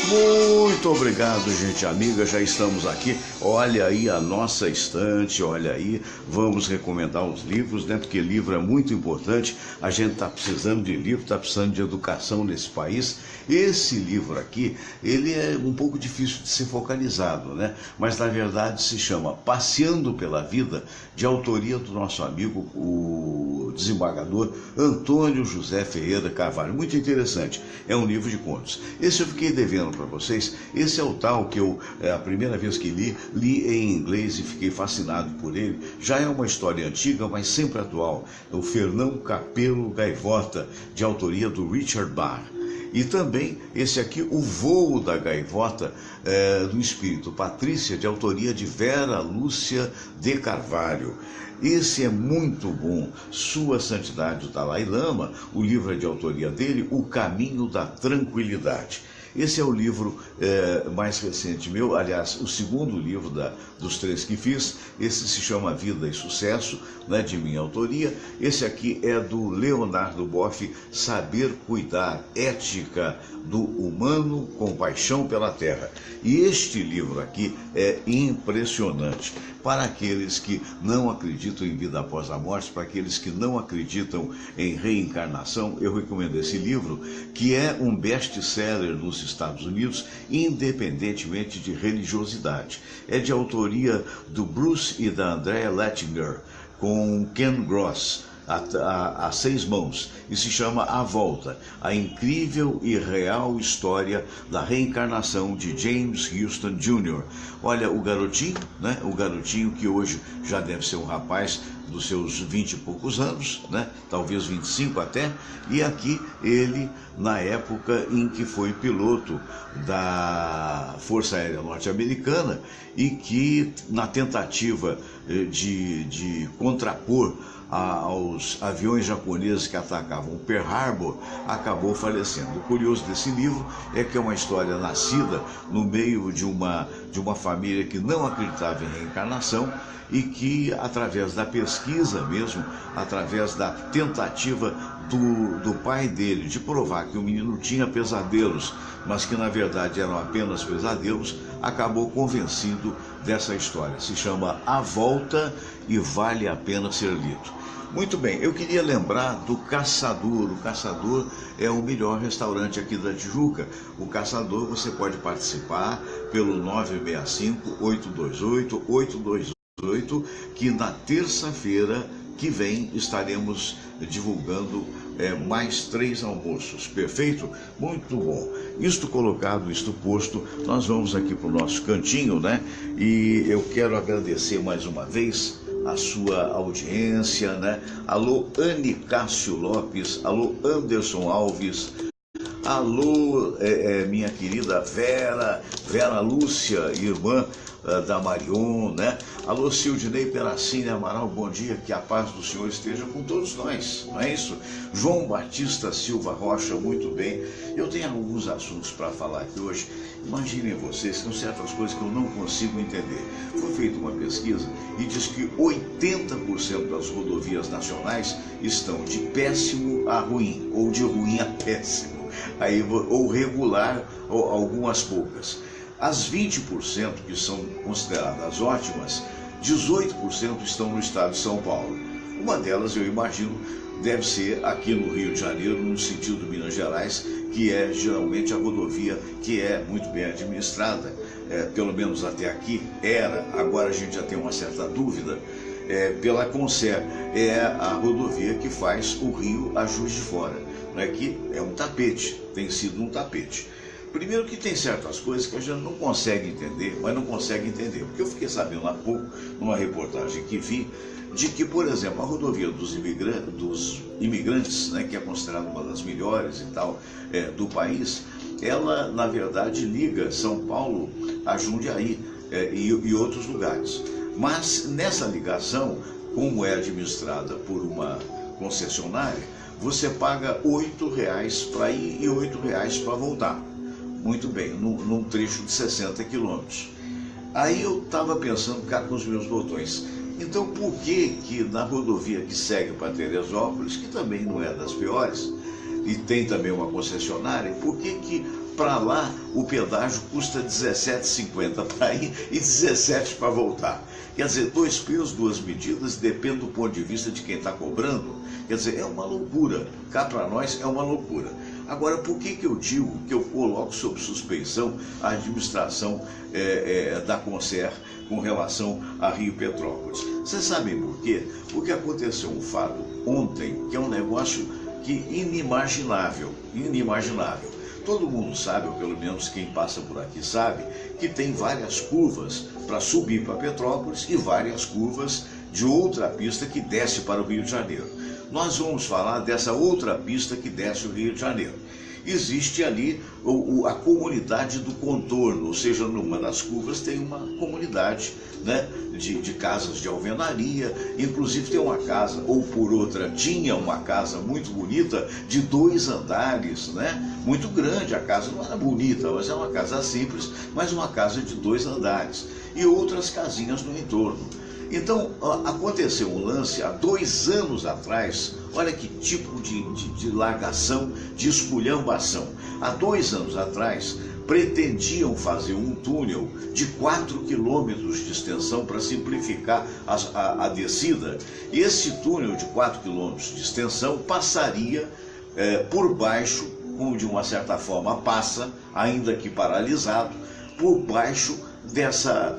Muito obrigado, gente amiga, já estamos aqui. Olha aí a nossa estante, olha aí, vamos recomendar os livros, né? Porque livro é muito importante, a gente está precisando de livro, está precisando de educação nesse país. Esse livro aqui, ele é um pouco difícil de ser focalizado, né? Mas na verdade se chama Passeando pela Vida, de autoria do nosso amigo, o desembargador Antônio José Ferreira Carvalho. Muito interessante, é um livro de contos. Esse eu fiquei devendo para vocês. Esse é o tal que eu, a primeira vez que li em inglês e fiquei fascinado por ele. Já é uma história antiga, mas sempre atual. É o Fernão Capelo Gaivota, de autoria do Richard Bach. E também esse aqui, O Voo da Gaivota, do Espírito Patrícia, de autoria de Vera Lúcia de Carvalho. Esse é muito bom. Sua Santidade o Dalai Lama, o livro é de autoria dele, O Caminho da Tranquilidade. Esse é o livro mais recente meu, aliás, o segundo livro dos três que fiz. Esse se chama Vida e Sucesso, né, de minha autoria. Esse aqui é do Leonardo Boff, Saber Cuidar, Ética do Humano, Compaixão pela Terra. E este livro aqui é impressionante. Para aqueles que não acreditam em vida após a morte, para aqueles que não acreditam em reencarnação, eu recomendo esse livro, que é um best-seller nos Estados Unidos, independentemente de religiosidade. É de autoria do Bruce e da Andrea Lettinger, com Ken Gross, a seis mãos, e se chama A Volta, a incrível e real história da reencarnação de James Houston Jr. Olha, o garotinho, né? O garotinho que hoje já deve ser um rapaz dos seus 20 e poucos anos, né? Talvez 25 até, e aqui ele, na época em que foi piloto da Força Aérea Norte-Americana e que, na tentativa de contrapor aos aviões japoneses que atacavam Pearl Harbor, acabou falecendo. O curioso desse livro é que é uma história nascida no meio de uma família que não acreditava em reencarnação e que, através da pesquisa mesmo, através da tentativa do pai dele de provar que o menino tinha pesadelos, mas que na verdade eram apenas pesadelos, acabou convencido dessa história. Se chama A Volta e vale a pena ser lido. Muito bem, eu queria lembrar do Caçador. O Caçador é o melhor restaurante aqui da Tijuca. O Caçador, você pode participar pelo 965-828-828, que na terça-feira que vem estaremos divulgando mais 3 almoços. Perfeito? Muito bom. Isto colocado, isto posto, nós vamos aqui para o nosso cantinho, né? E eu quero agradecer mais uma vez a sua audiência, né? Alô, Anne Cássio Lopes, alô, Anderson Alves, alô, minha querida Vera Lúcia, irmã da Marion, né? Alô, Sildinei Peracini Amaral, bom dia, que a paz do Senhor esteja com todos nós, não é isso? João Batista Silva Rocha, muito bem. Eu tenho alguns assuntos para falar aqui hoje. Imaginem vocês, são certas coisas que eu não consigo entender. Foi feita uma pesquisa e diz que 80% das rodovias nacionais estão de péssimo a ruim, ou de ruim a péssimo, aí, ou regular, ou algumas poucas. As 20% que são consideradas ótimas, 18% estão no estado de São Paulo. Uma delas, eu imagino, deve ser aqui no Rio de Janeiro, no sentido de Minas Gerais, que é geralmente a rodovia que é muito bem administrada, pelo menos até aqui era, agora a gente já tem uma certa dúvida, pela Concer, é a rodovia que faz o Rio a Juiz de Fora, não é que é um tapete, tem sido um tapete. Primeiro que tem certas coisas que a gente não consegue entender, mas não consegue entender, porque eu fiquei sabendo há pouco, numa reportagem que vi, de que, por exemplo, a rodovia dos imigrantes, né, que é considerada uma das melhores e tal do país, ela, na verdade, liga São Paulo a Jundiaí e outros lugares. Mas nessa ligação, como é administrada por uma concessionária, você paga R$8 para ir e R$8 para voltar. Muito bem, num trecho de 60 quilômetros. Aí eu estava pensando cá com os meus botões. Então por que na rodovia que segue para Teresópolis, que também não é das piores, e tem também uma concessionária, por que para lá o pedágio custa R$17,50 para ir e 17 para voltar. Quer dizer, 2 pesos, 2 medidas, depende do ponto de vista de quem está cobrando. Quer dizer, é uma loucura. Cá para nós é uma loucura. Agora, por que eu digo que eu coloco sob suspeição a administração da Concer com relação a Rio Petrópolis? Vocês sabem por quê? Porque aconteceu um fato ontem que é um negócio inimaginável. Todo mundo sabe, ou pelo menos quem passa por aqui sabe, que tem várias curvas para subir para Petrópolis e várias curvas de outra pista que desce para o Rio de Janeiro. Nós vamos falar dessa outra pista que desce o Rio de Janeiro. Existe ali a comunidade do contorno, ou seja, numa das curvas tem uma comunidade, né, de casas de alvenaria, inclusive tem uma casa, ou por outra, tinha uma casa muito bonita, de 2 andares, né, muito grande. A casa não era bonita, mas é uma casa simples, mas uma casa de 2 andares, e outras casinhas no entorno. Então, aconteceu um lance há 2 anos atrás, olha que tipo de largação, de esculhambação. Há 2 anos atrás, pretendiam fazer um túnel de 4 quilômetros de extensão para simplificar a descida. E esse túnel de 4 quilômetros de extensão passaria por baixo, como de uma certa forma passa, ainda que paralisado, por baixo dessa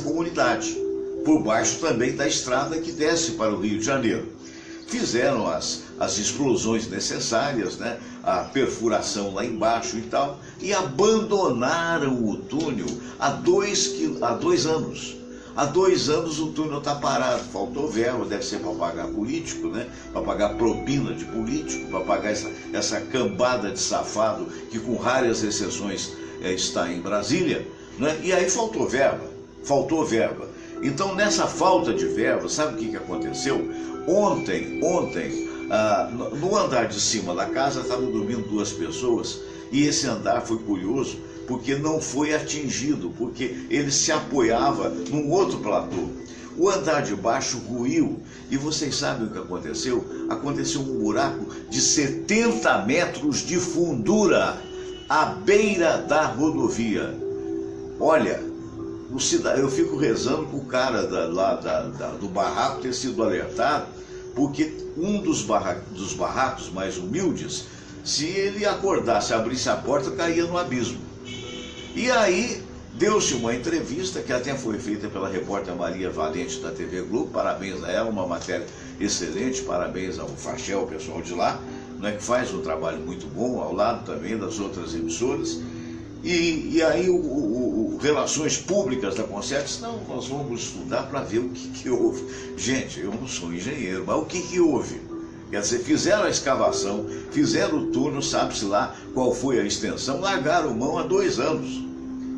comunidade, por baixo também da estrada que desce para o Rio de Janeiro. Fizeram as explosões necessárias, né, a perfuração lá embaixo e tal, e abandonaram o túnel há 2 anos. Há 2 anos o túnel está parado, faltou verba, deve ser para pagar político, né, para pagar propina de político, para pagar essa cambada de safado que com raras exceções está em Brasília, né, e aí faltou verba. Então, nessa falta de verba, sabe o que aconteceu? Ontem, no andar de cima da casa estavam dormindo 2 pessoas, e esse andar foi curioso porque não foi atingido, porque ele se apoiava num outro platô. O andar de baixo ruiu, e vocês sabem o que aconteceu? Aconteceu um buraco de 70 metros de fundura à beira da rodovia. Olha, eu fico rezando para o cara do barraco ter sido alertado, porque um dos barracos mais humildes, se ele acordasse, abrisse a porta, caía no abismo. E aí deu-se uma entrevista que até foi feita pela repórter Maria Valente da TV Globo, parabéns a ela, uma matéria excelente, parabéns ao Fachel, o pessoal de lá, né, que faz um trabalho muito bom, ao lado também das outras emissoras. E aí Relações Públicas da Concer disse, não, nós vamos estudar para ver o que houve. Gente, eu não sou engenheiro, mas o que houve? Quer dizer, fizeram a escavação, fizeram o túnel, sabe-se lá qual foi a extensão, largaram mão há 2 anos.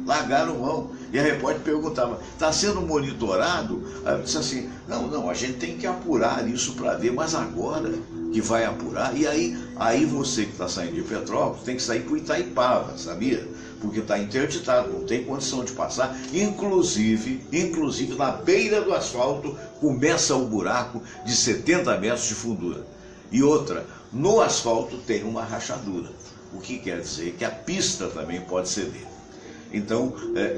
Largaram mão. E a repórter perguntava, está sendo monitorado? Aí eu disse assim, não, a gente tem que apurar isso para ver, mas agora que vai apurar, e aí você que está saindo de Petrópolis tem que sair para o Itaipava, sabia? Porque está interditado, não tem condição de passar, inclusive na beira do asfalto começa um buraco de 70 metros de fundura. E outra, no asfalto tem uma rachadura, o que quer dizer que a pista também pode ceder. Então,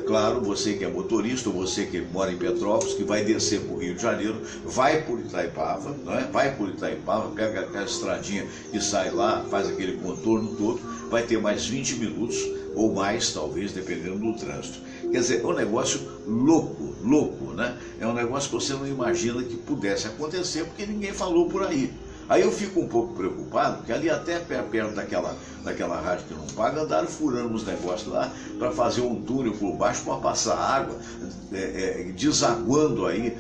claro, você que é motorista, ou você que mora em Petrópolis, que vai descer para o Rio de Janeiro, vai por Itaipava, não é? Vai por Itaipava, pega aquela estradinha e sai lá, faz aquele contorno todo, vai ter mais 20 minutos, ou mais, talvez, dependendo do trânsito. Quer dizer, é um negócio louco, né? É um negócio que você não imagina que pudesse acontecer, porque ninguém falou por aí. Aí eu fico um pouco preocupado, porque ali até perto daquela rádio que não paga, andaram furando uns negócios lá para fazer um túnel por baixo para passar água, desaguando aí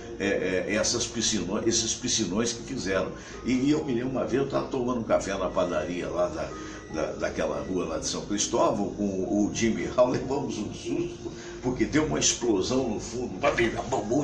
esses piscinões que fizeram. E eu me lembro uma vez, eu estava tomando um café na padaria lá daquela rua lá de São Cristóvão, com o Jimmy Hall, levamos um susto, porque deu uma explosão no fundo,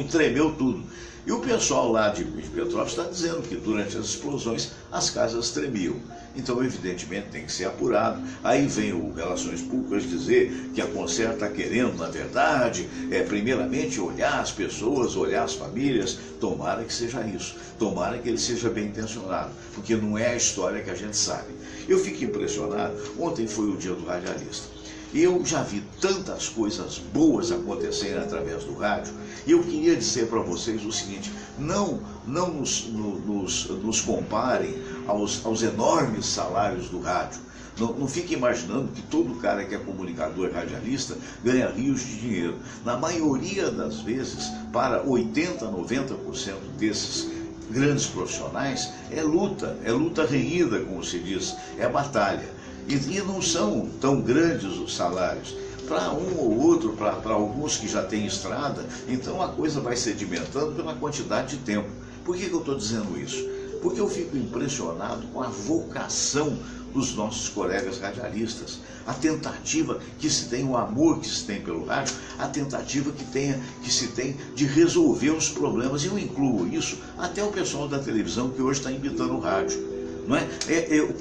e tremeu tudo. E o pessoal lá de Petrópolis está dizendo que durante as explosões as casas tremiam. Então, evidentemente, tem que ser apurado. Aí vem o Relações Públicas dizer que a Concer está querendo, na verdade, primeiramente olhar as pessoas, olhar as famílias. Tomara que seja isso. Tomara que ele seja bem intencionado, porque não é a história que a gente sabe. Eu fico impressionado. Ontem foi o dia do radialista. Eu já vi tantas coisas boas acontecerem através do rádio, e eu queria dizer para vocês o seguinte: não nos comparem aos enormes salários do rádio. Não fique imaginando que todo cara que é comunicador e radialista ganha rios de dinheiro. Na maioria das vezes, para 80%, 90% desses grandes profissionais, é luta renhida, como se diz, é batalha. E não são tão grandes os salários. Para um ou outro, para alguns que já têm estrada, então a coisa vai sedimentando pela quantidade de tempo. Por que eu estou dizendo isso? Porque eu fico impressionado com a vocação dos nossos colegas radialistas, a tentativa que se tem, o amor que se tem pelo rádio, a tentativa que se tem de resolver os problemas. E eu incluo isso até o pessoal da televisão que hoje está imitando o rádio. Não é?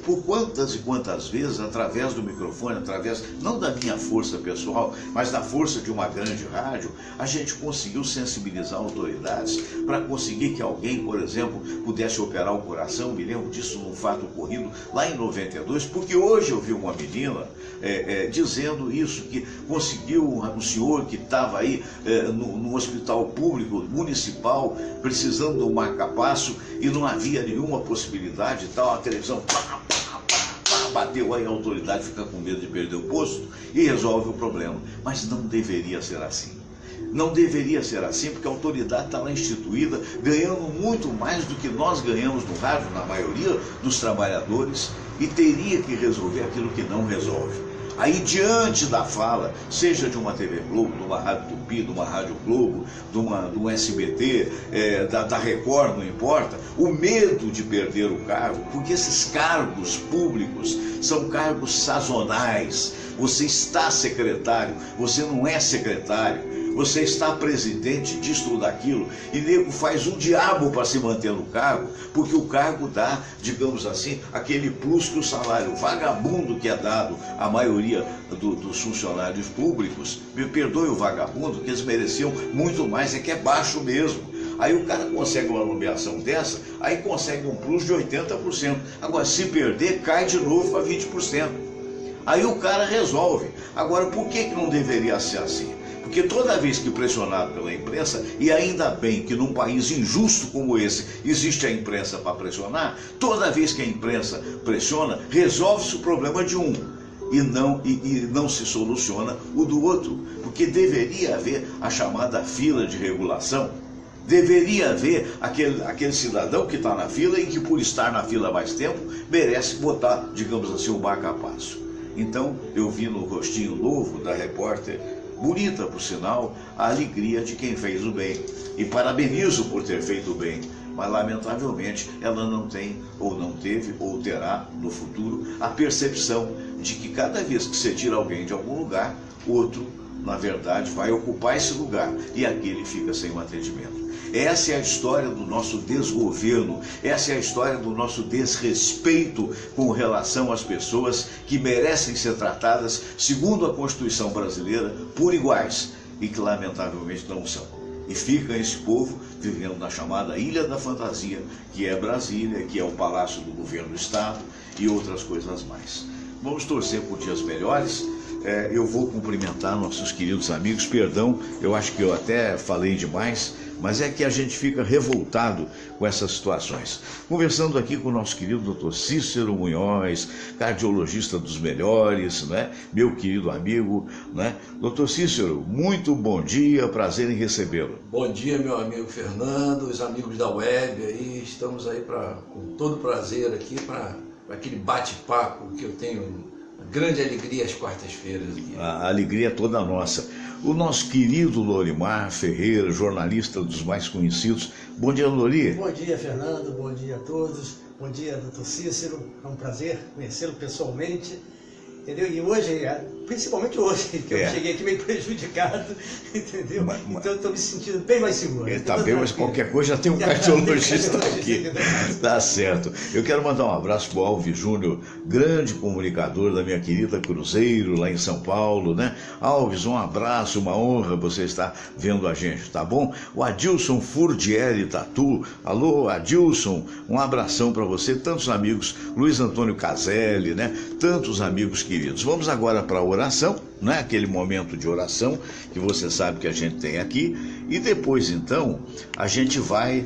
Por quantas e quantas vezes, através do microfone, através não da minha força pessoal, mas da força de uma grande rádio, a gente conseguiu sensibilizar autoridades para conseguir que alguém, por exemplo, pudesse operar o coração. Me lembro disso num fato ocorrido lá em 92, porque hoje eu vi uma menina dizendo isso, que conseguiu um senhor que estava aí no hospital público, municipal, precisando de um marca-passo, e não havia nenhuma possibilidade e tal. A televisão bateu, aí a autoridade fica com medo de perder o posto e resolve o problema. Mas não deveria ser assim. Não deveria ser assim, porque a autoridade está lá instituída, ganhando muito mais do que nós ganhamos no rádio, na maioria dos trabalhadores, e teria que resolver aquilo que não resolve. Aí, diante da fala, seja de uma TV Globo, de uma Rádio Tupi, de uma Rádio Globo, de um SBT, da Record, não importa, o medo de perder o cargo, porque esses cargos públicos são cargos sazonais. Você está secretário, você não é secretário. Você está presidente disso ou daquilo, e nego faz um diabo para se manter no cargo, porque o cargo dá, digamos assim, aquele plus que o salário vagabundo que é dado à maioria dos funcionários públicos. Me perdoe o vagabundo, que eles mereciam muito mais, é que é baixo mesmo. Aí o cara consegue uma nomeação dessa, aí consegue um plus de 80%. Agora, se perder, cai de novo para 20%. Aí o cara resolve. Agora, por que não deveria ser assim? Porque toda vez que pressionado pela imprensa, e ainda bem que num país injusto como esse existe a imprensa para pressionar, toda vez que a imprensa pressiona, resolve-se o problema de um e não se soluciona o do outro. Porque deveria haver a chamada fila de regulação. Deveria haver aquele cidadão que está na fila e que, por estar na fila há mais tempo, merece botar, digamos assim, o marca-passo. Então, eu vi no rostinho novo da repórter, bonita por sinal, a alegria de quem fez o bem. E parabenizo por ter feito o bem. Mas, lamentavelmente, ela não tem, ou não teve, ou terá no futuro, a percepção de que cada vez que você tira alguém de algum lugar, outro, na verdade, vai ocupar esse lugar e aquele fica sem um atendimento. Essa é a história do nosso desgoverno, essa é a história do nosso desrespeito com relação às pessoas que merecem ser tratadas, segundo a Constituição brasileira, por iguais, e que lamentavelmente não são. E fica esse povo vivendo na chamada Ilha da Fantasia, que é Brasília, que é o Palácio do Governo do Estado e outras coisas mais. Vamos torcer por dias melhores. Eu vou cumprimentar nossos queridos amigos, perdão, eu acho que eu até falei demais, mas é que a gente fica revoltado com essas situações. Conversando aqui com o nosso querido Dr. Cícero Munhoz, cardiologista dos melhores, né? Meu querido amigo, né? Dr. Cícero, muito bom dia, prazer em recebê-lo. Bom dia, meu amigo Fernando, os amigos da web aí, estamos aí com todo prazer aqui para aquele bate-papo que eu tenho grande alegria às quartas-feiras. A alegria é toda nossa. O nosso querido Lorimar Ferreira, jornalista dos mais conhecidos. Bom dia, Lori. Bom dia, Fernando. Bom dia a todos. Bom dia, doutor Cícero. É um prazer conhecê-lo pessoalmente. Entendeu? E hoje, principalmente hoje, que eu cheguei aqui meio prejudicado, entendeu? Então eu estou me sentindo bem mais seguro. Está bem, mas qualquer coisa já tem um cardiologista aqui. Tá certo. Eu quero mandar um abraço para o Alves Júnior, grande comunicador da minha querida Cruzeiro, lá em São Paulo, né? Alves, um abraço, uma honra você estar vendo a gente, tá bom? O Adilson Furdieri Tatu, alô Adilson, um abração para você, tantos amigos, Luiz Antônio Caselli, né? Tantos amigos queridos. Vamos agora para a oração. oração, né? Aquele momento de oração que você sabe que a gente tem aqui, e depois então a gente vai,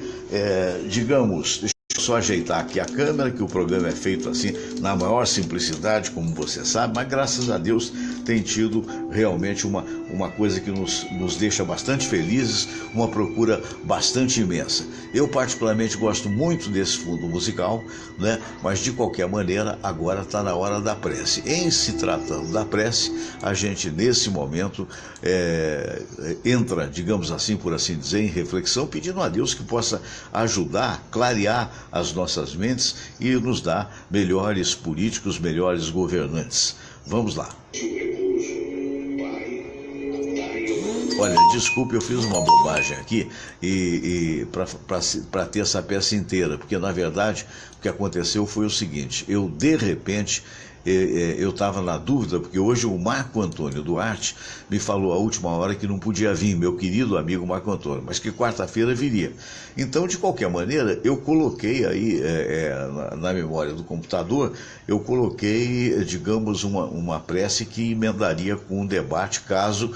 digamos, deixa eu só ajeitar aqui a câmera, que o programa é feito assim na maior simplicidade, como você sabe, mas graças a Deus tem tido realmente uma coisa que nos deixa bastante felizes, uma procura bastante imensa. Eu particularmente gosto muito desse fundo musical, né? Mas de qualquer maneira agora está na hora da prece. Em se tratando da prece, a gente nesse momento entra, digamos assim, por assim dizer, em reflexão, pedindo a Deus que possa ajudar, clarear as nossas mentes e nos dar melhores políticos, melhores governantes. Vamos lá. Olha, desculpe, eu fiz uma bobagem aqui para ter essa peça inteira, porque na verdade o que aconteceu foi o seguinte: eu de repente eu estava na dúvida, porque hoje o Marco Antônio Duarte me falou à última hora que não podia vir, meu querido amigo Marco Antônio, mas que quarta-feira viria. Então, de qualquer maneira, eu coloquei aí na memória do computador, eu coloquei, digamos, uma prece que emendaria com um debate caso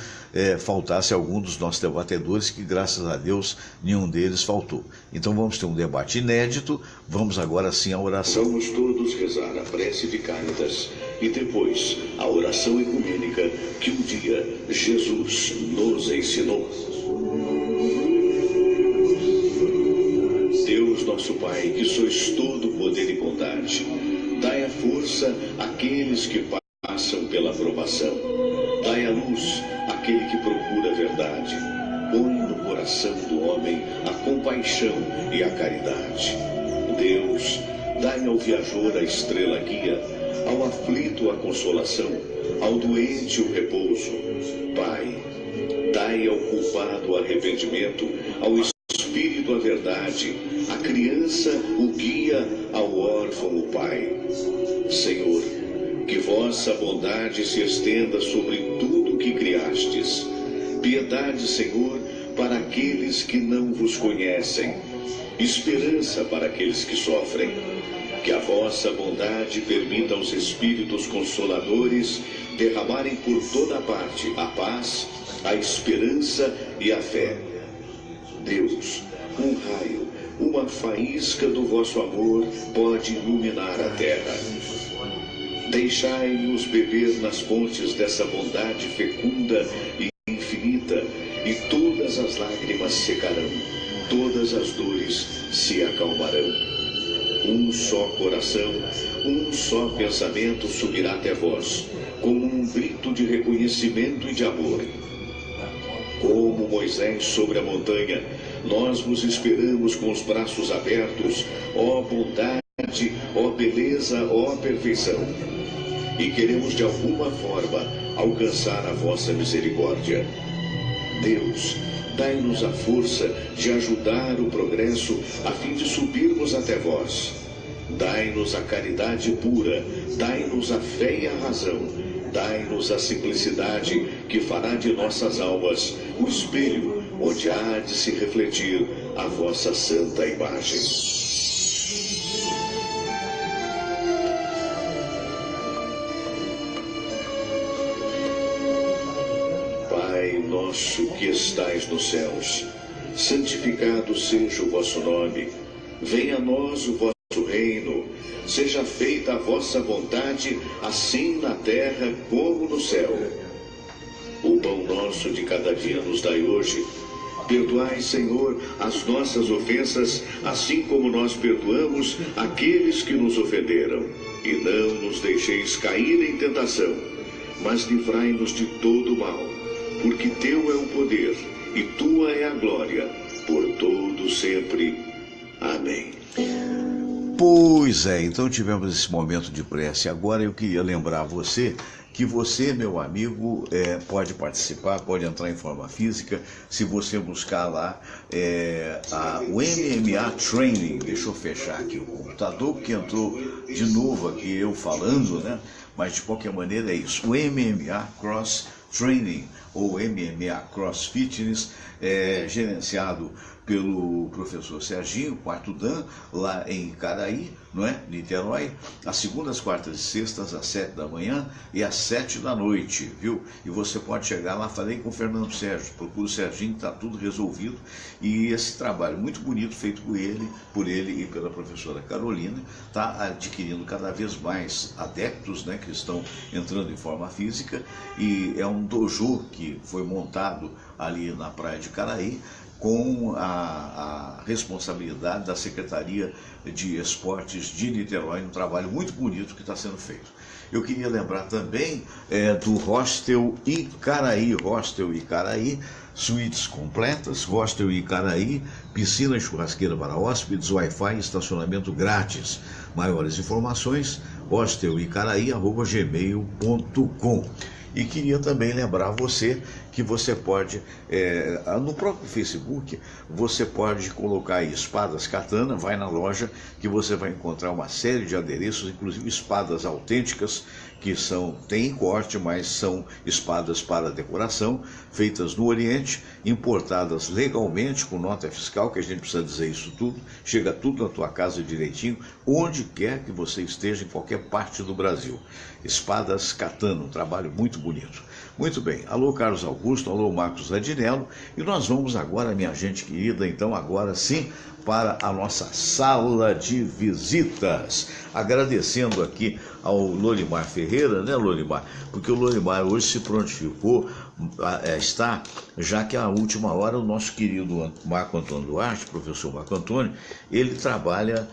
faltasse algum dos nossos debatedores, que graças a Deus nenhum deles faltou. Então vamos ter um debate inédito, vamos agora sim à oração. Vamos todos rezar a prece de Cáritas e depois a oração ecumênica que um dia Jesus nos ensinou. Deus nosso Pai, que sois todo poder e bondade, dai a força àqueles que passam pela provação. Dai a luz àquele que procura a verdade. Põe no coração do homem a compaixão e a caridade. Deus, dai ao viajor a estrela guia, ao aflito a consolação, ao doente o repouso. Pai, dai ao culpado o arrependimento, ao espírito a verdade, à criança o guia, ao órfão o pai. Senhor, que vossa bondade se estenda sobre tudo que criastes. Piedade, Senhor, para aqueles que não vos conhecem. Esperança para aqueles que sofrem. Que a vossa bondade permita aos Espíritos Consoladores derramarem por toda parte a paz, a esperança e a fé. Deus, um raio, uma faísca do vosso amor pode iluminar a terra. Deixai-nos beber nas fontes dessa bondade fecunda e infinita, e todas as lágrimas secarão, todas as dores se acalmarão. Um só coração, um só pensamento subirá até vós, como um grito de reconhecimento e de amor. Como Moisés sobre a montanha, nós vos esperamos com os braços abertos, ó bondade, ó beleza, ó perfeição. E queremos de alguma forma alcançar a vossa misericórdia. Deus, dai-nos a força de ajudar o progresso a fim de subirmos até vós. Dai-nos a caridade pura, dai-nos a fé e a razão, dai-nos a simplicidade que fará de nossas almas o espelho onde há de se refletir a vossa santa imagem. Pai nosso que estais nos céus, santificado seja o vosso nome. Venha a nós o vosso reino. Seja feita a vossa vontade, assim na terra como no céu. O pão nosso de cada dia nos dai hoje. Perdoai, Senhor, as nossas ofensas, assim como nós perdoamos aqueles que nos ofenderam. E não nos deixeis cair em tentação, mas livrai-nos de todo o mal. Porque teu é o poder, e tua é a glória, por todo sempre. Amém. Pois é, então tivemos esse momento de prece. Agora eu queria lembrar você que você, meu amigo, pode participar, pode entrar em forma física, se você buscar lá o MMA Training. Deixa eu fechar aqui o computador, porque entrou de novo aqui eu falando, né? Mas de qualquer maneira é isso, o MMA Cross Training, ou MMA Cross Fitness, gerenciado pelo professor Serginho, quarto Dan, lá em Icaraí, não é? Niterói, às segundas, quartas e sextas, às 7 da manhã e às 7 da noite, viu? E você pode chegar lá, falei com o Fernando Sérgio, procura o Serginho, está tudo resolvido. E esse trabalho muito bonito feito por ele e pela professora Carolina, está adquirindo cada vez mais adeptos, né, que estão entrando em forma física, e é um dojo que foi montado ali na praia de Icaraí, com a responsabilidade da Secretaria de Esportes de Niterói, um trabalho muito bonito que está sendo feito. Eu queria lembrar também do Hostel Icaraí, suítes completas, Hostel Icaraí, piscina e churrasqueira para hóspedes, Wi-Fi e estacionamento grátis. Maiores informações, hostelicaraí@gmail.com. E queria também lembrar você que você pode, no próprio Facebook, você pode colocar aí espadas katana, vai na loja que você vai encontrar uma série de adereços, inclusive espadas autênticas, que têm corte, mas são espadas para decoração, feitas no Oriente, importadas legalmente, com nota fiscal, que a gente precisa dizer isso tudo, chega tudo na tua casa direitinho, onde quer que você esteja, em qualquer parte do Brasil. Espadas katana, um trabalho muito bonito. Muito bem, alô Carlos Augusto, alô Marcos Radinello, e nós vamos agora, minha gente querida, então agora sim, para a nossa sala de visitas. Agradecendo aqui ao Lorimar Ferreira, né, Lorimar? Porque o Lorimar hoje se prontificou, já que a última hora o nosso querido Marco Antônio Duarte, professor Marco Antônio, ele trabalha,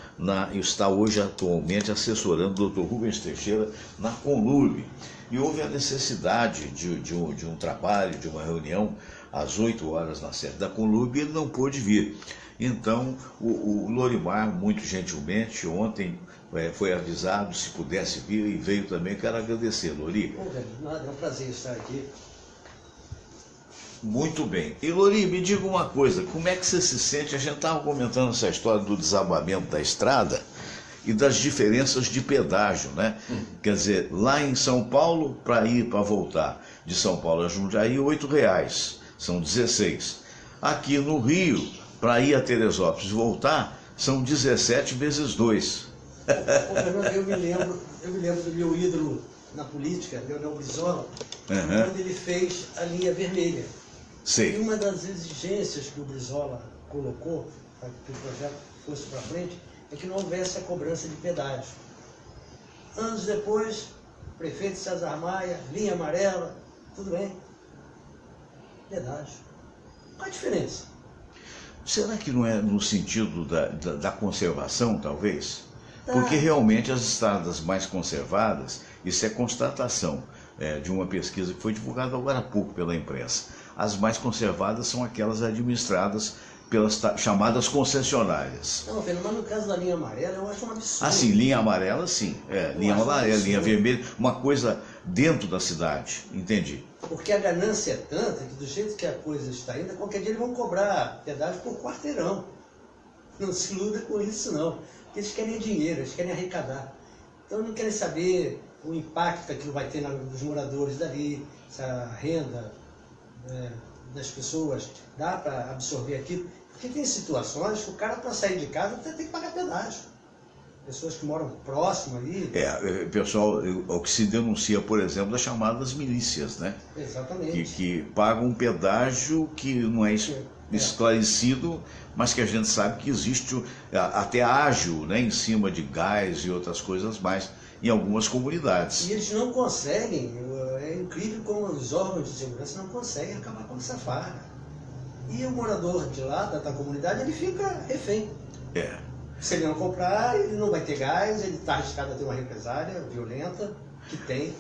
está hoje atualmente assessorando o Dr. Rubens Teixeira na Conlurb. E houve a necessidade de um trabalho, de uma reunião às 8 horas na sede da Conlurb, e ele não pôde vir. Então, o Lorimar, muito gentilmente, ontem foi avisado se pudesse vir e veio também. Quero agradecer, Lori. É um prazer estar aqui. Muito bem. E, Lori, me diga uma coisa, como é que você se sente? A gente estava comentando essa história do desabamento da estrada e das diferenças de pedágio, né? Quer dizer, lá em São Paulo, para voltar de São Paulo a Jundiaí, R$8, são 16. Aqui no Rio, para ir a Teresópolis e voltar, são 17 vezes 2. Eu me lembro do meu ídolo na política, Leonel Brizola, quando ele fez a linha vermelha. Sei. E uma das exigências que o Brizola colocou para que o projeto fosse para frente é que não houvesse a cobrança de pedágio. Anos depois, prefeito César Maia, linha amarela, tudo bem. Pedágio. Qual a diferença? Será que não é no sentido da conservação, talvez? Porque realmente as estradas mais conservadas, isso é constatação de uma pesquisa que foi divulgada agora há pouco pela imprensa. As mais conservadas são aquelas administradas pelas chamadas concessionárias. Não, Fernando, mas no caso da linha amarela eu acho um absurdo. Ah, sim, linha amarela, sim. Linha amarela, linha vermelha, uma coisa dentro da cidade, entendi. Porque a ganância é tanta que do jeito que a coisa está indo, qualquer dia eles vão cobrar pedágio por quarteirão. Não se iluda com isso, não. Porque eles querem dinheiro, eles querem arrecadar. Então não querem saber o impacto que aquilo vai ter nos moradores dali, se a renda das pessoas dá para absorver aquilo. Porque tem situações que o cara, para sair de casa, tem que pagar pedágio. Pessoas que moram próximo ali. Pessoal, o que se denuncia, por exemplo, das chamadas milícias, né? Exatamente. Que pagam um pedágio que não é esclarecido, mas que a gente sabe que existe até ágio, né, em cima de gás e outras coisas mais em algumas comunidades. E eles não conseguem, é incrível como os órgãos de segurança não conseguem acabar com essa farra. E o morador de lá, da comunidade, ele fica refém. Se ele não comprar, ele não vai ter gás, ele está arriscado a ter uma represália violenta, que tem.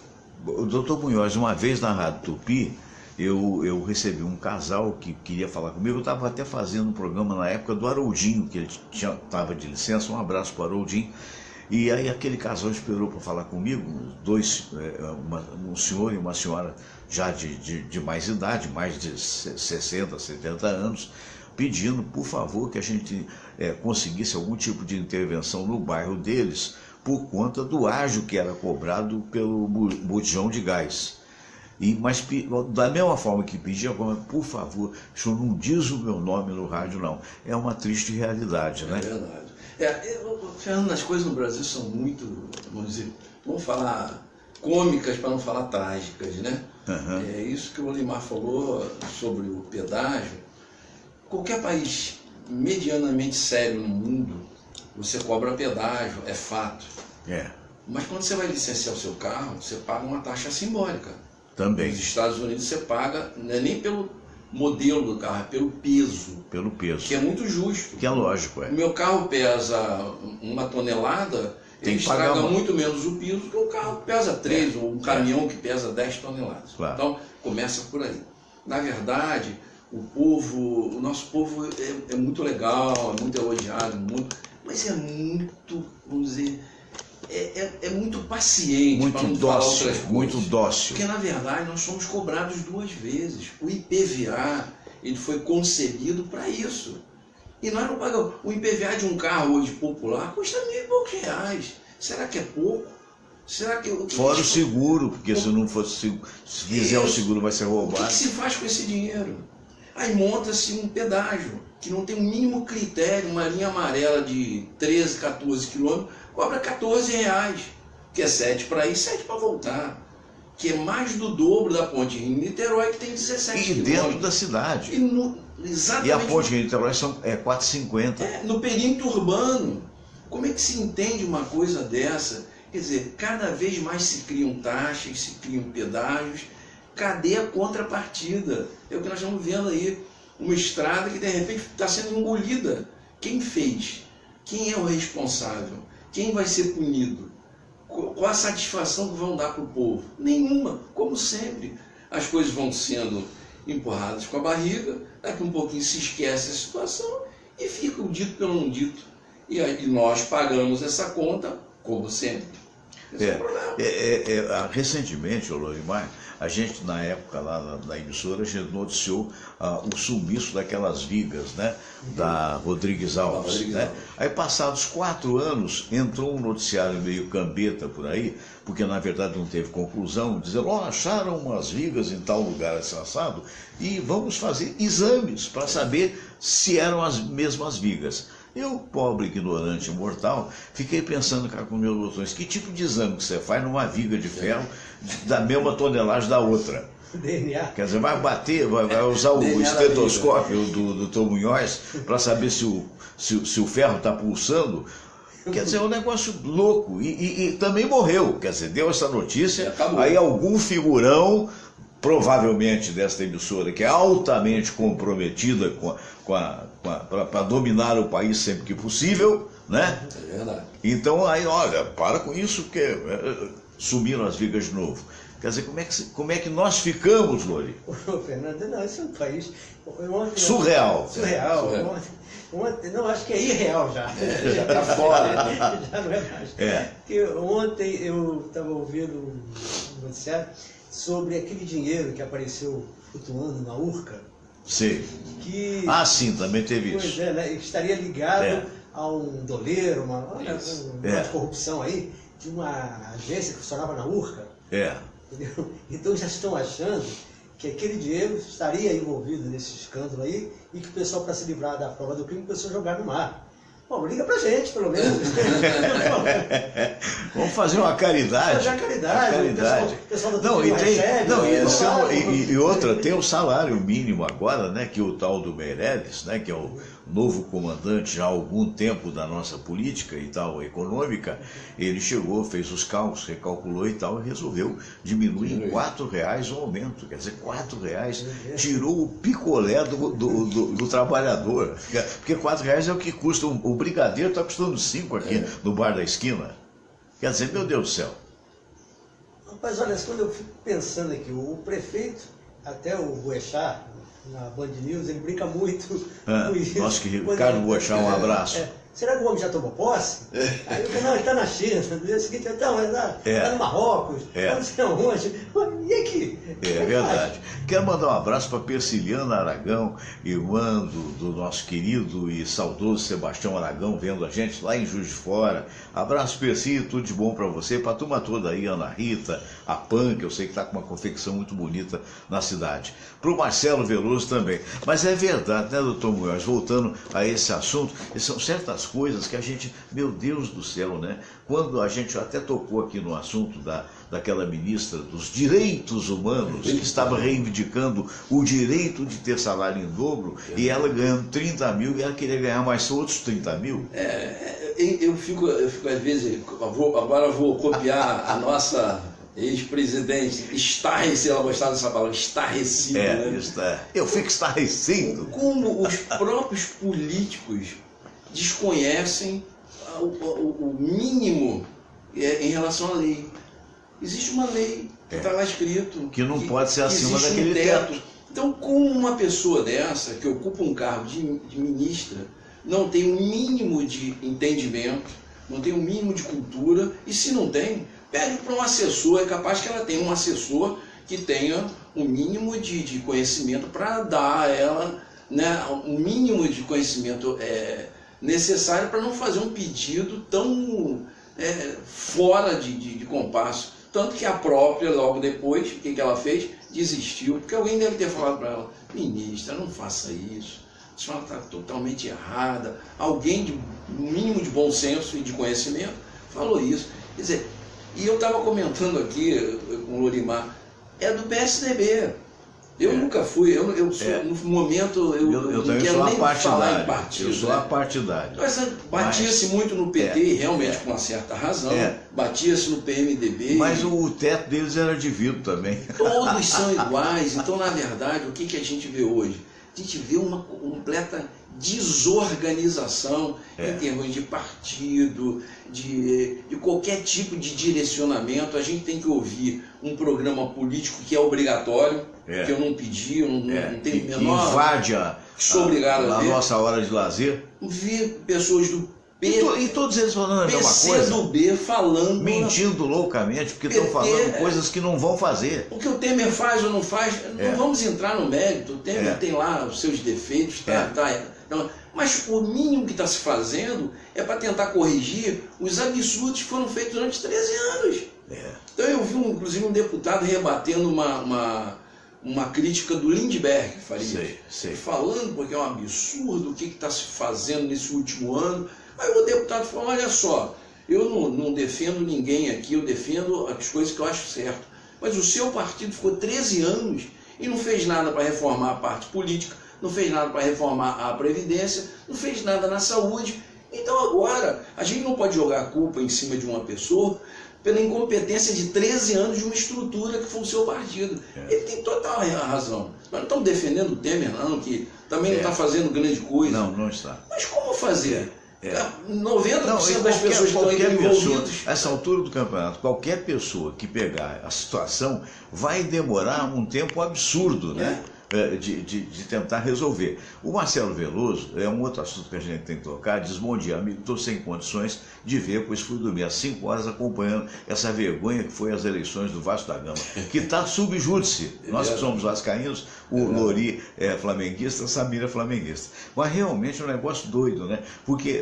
Doutor Munhoz, uma vez na Rádio Tupi, eu recebi um casal que queria falar comigo. Eu estava até fazendo um programa na época do Haroldinho, que ele estava de licença. Um abraço para o Haroldinho. E aí aquele casal esperou para falar comigo, um senhor e uma senhora já de mais idade, mais de 60, 70 anos, pedindo, por favor, que a gente conseguisse algum tipo de intervenção no bairro deles, por conta do ágio que era cobrado pelo botijão de gás. Mas da mesma forma que pedia, por favor, o senhor não diz o meu nome no rádio, não. É uma triste realidade, né? É verdade. Fernando, as coisas no Brasil são muito, vamos falar cômicas para não falar trágicas, né? É isso que o Olimar falou sobre o pedágio. Qualquer país medianamente sério no mundo, você cobra pedágio, é fato. Mas quando você vai licenciar o seu carro, você paga uma taxa simbólica. Também. Nos Estados Unidos você paga, não é nem pelo modelo do carro, é pelo peso. Pelo peso. Que é muito justo. Que é lógico, O meu carro pesa 1 tonelada, ele estraga muito menos o piso que um carro que pesa 3, ou um caminhão que pesa 10 toneladas. Claro. Então, começa por aí. Na verdade, o nosso povo é muito legal, é muito elogiado, mas é muito, vamos dizer, é muito paciente, para não falar outras coisas. Muito dócil. Porque, na verdade, nós somos cobrados 2 vezes. O IPVA, ele foi concebido para isso. E nós não pagamos. O IPVA de um carro hoje popular custa R$ 1.000 e poucos. Será que é pouco? Será que fora o seguro, porque se não fosse, se fizer o seguro vai ser roubado. O que se faz com esse dinheiro? Aí monta-se um pedágio que não tem o mínimo critério, uma linha amarela de 13, 14 quilômetros, cobra R$14, que é 7 para ir, 7 para voltar. Que é mais do dobro da ponte Rio-Niterói, que tem 17 quilômetros. E dentro da cidade. Exatamente. E a ponte Rio-Niterói é 4,50. No perímetro urbano. Como é que se entende uma coisa dessa? Quer dizer, cada vez mais se criam taxas, se criam pedágios. Cadê a contrapartida? É o que nós estamos vendo aí. Uma estrada que de repente está sendo engolida. Quem fez? Quem é o responsável? Quem vai ser punido? Qual a satisfação que vão dar para o povo? Nenhuma, como sempre. As coisas vão sendo empurradas com a barriga, daqui um pouquinho se esquece a situação e fica o dito pelo não dito. E aí nós pagamos essa conta, como sempre. Esse é o problema. Recentemente, Lorimar, a gente, na época lá na emissora, a gente noticiou o sumiço daquelas vigas, né, da Rodrigues Alves. Né? Aí, passados 4 anos, entrou um noticiário meio cambeta por aí, porque na verdade não teve conclusão, dizendo, acharam umas vigas em tal lugar assado e vamos fazer exames para saber se eram as mesmas vigas. Eu, pobre, ignorante, mortal, fiquei pensando cá com meus botões, que tipo de exame que você faz numa viga de ferro da mesma tonelagem da outra? DNA. Quer dizer, vai bater, vai usar o estetoscópio do Dr. Munhoz para saber se o ferro está pulsando? Quer dizer, é um negócio louco. E também morreu, quer dizer, deu essa notícia, aí algum figurão, provavelmente desta emissora, que é altamente comprometida para dominar o país sempre que possível, né? É verdade. Então aí, olha, para com isso, porque sumiram as vigas de novo. Quer dizer, como é que nós ficamos, Lori? Fernando, não, isso é um país... Surreal. Surreal. Não, acho que é irreal já. Já está fora. Já não é mais. Porque ontem eu estava ouvindo um noticiário sobre aquele dinheiro que apareceu flutuando na Urca. Sim. Sim, também teve isso. Né? Estaria ligado a um doleiro, uma corrupção aí, de uma agência que funcionava na Urca. Entendeu? Então já estão achando que aquele dinheiro estaria envolvido nesse escândalo aí e que o pessoal, para se livrar da prova do crime, o pessoal jogar no mar. Bom, liga pra gente, pelo menos. Vamos fazer uma caridade. Fazer a caridade. O pessoal do e outra, tem o salário mínimo agora, né, que o tal do Meirelles, né, que é o novo comandante já há algum tempo da nossa política e tal, econômica, ele chegou, fez os cálculos, recalculou e tal, e resolveu diminuir em R$4 o aumento. Quer dizer, R$4 tirou o picolé do trabalhador. Porque R$4 é o que custa, o brigadeiro está custando 5 aqui no bar da esquina. Quer dizer, meu Deus do céu. Rapaz, olha, quando eu fico pensando aqui, o prefeito, até o Boechat, na Band News, ele brinca muito com isso. Nossa, que Ricardo Boechat, um abraço. será que o homem já tomou posse? Aí eu falei, não, ele está na China, no dia seguinte, então, ele está no Marrocos, está não sei aonde, e aqui? É verdade. Quero mandar um abraço para Persiliana Aragão, irmã do nosso querido e saudoso Sebastião Aragão, vendo a gente lá em Juiz de Fora. Abraço, Percy, tudo de bom para você, para a turma toda aí, Ana Rita, a Pan, que eu sei que está com uma confecção muito bonita na cidade. Para o Marcelo Veloso também. Mas é verdade, né, doutor Munhoz? Voltando a esse assunto, são certas coisas que a gente, meu Deus do céu, né? Quando a gente até tocou aqui no assunto daquela ministra dos direitos humanos, que estava reivindicando o direito de ter salário em dobro, e ela ganhando 30 mil, e ela queria ganhar mais outros 30 mil. Eu fico às vezes, agora vou copiar a nossa ex-presidente, ela gostava dessa palavra, estarrecido. Né? Eu fico estarrecido. Como os próprios políticos desconhecem o mínimo em relação à lei. Existe uma lei que está lá escrito. Que não pode ser acima daquele um teto. Então, como uma pessoa dessa, que ocupa um cargo de ministra, não tem um mínimo de entendimento, não tem um mínimo de cultura, e se não tem, pede para um assessor, é capaz que ela tenha um assessor que tenha um mínimo de conhecimento para dar a ela, né, um mínimo de conhecimento necessário para não fazer um pedido tão fora de compasso. Tanto que a própria, logo depois, o que ela fez? Desistiu, porque alguém deve ter falado para ela, ministra, não faça isso, a senhora está totalmente errada. Alguém de mínimo de bom senso e de conhecimento falou isso. Quer dizer, e eu estava comentando aqui com o Lorimar, é do PSDB. Eu nunca fui, eu sou, no momento, eu não quero nem falar em partido. Eu sou apartidário. Batia-se muito no PT, realmente com uma certa razão, batia-se no PMDB. Mas o teto deles era de vidro também. Todos são iguais, então na verdade o que a gente vê hoje? A gente vê uma completa desorganização em termos de partido, de qualquer tipo de direcionamento. A gente tem que ouvir um programa político que é obrigatório, que eu não pedi, eu não tenho menor... Invade sou obrigado a ver. Nossa hora de lazer. Ver pessoas do P... E todos eles falando a mesma coisa. PC do B falando... Mentindo loucamente, porque estão falando coisas que não vão fazer. O que o Temer faz ou não faz, não vamos entrar no mérito. O Temer tem lá os seus defeitos, mas o mínimo que está se fazendo é para tentar corrigir os absurdos que foram feitos durante 13 anos. Então eu vi, inclusive, um deputado rebatendo uma crítica do Lindbergh, falando porque é um absurdo o que está se fazendo nesse último ano. Aí o deputado falou, olha só, eu não defendo ninguém aqui, eu defendo as coisas que eu acho certo. Mas o seu partido ficou 13 anos e não fez nada para reformar a parte política, não fez nada para reformar a Previdência, não fez nada na saúde. Então agora, a gente não pode jogar a culpa em cima de uma pessoa pela incompetência de 13 anos de uma estrutura que foi o seu partido. Ele tem total razão. Nós não estamos defendendo o Temer, não, que também não está fazendo grande coisa. Não está. Mas como fazer? 90% das pessoas que estão envolvidas. Essa altura do campeonato, qualquer pessoa que pegar a situação vai demorar um tempo absurdo, né? De tentar resolver. O Marcelo Veloso é um outro assunto que a gente tem que tocar. Diz, bom dia, amigo, estou sem condições de ver, pois fui dormir às 5 horas acompanhando essa vergonha que foi as eleições do Vasco da Gama, que está sub júdice. Nós que somos vascaínos, o Lori é flamenguista, a Samira é flamenguista. Mas realmente é um negócio doido, né? Porque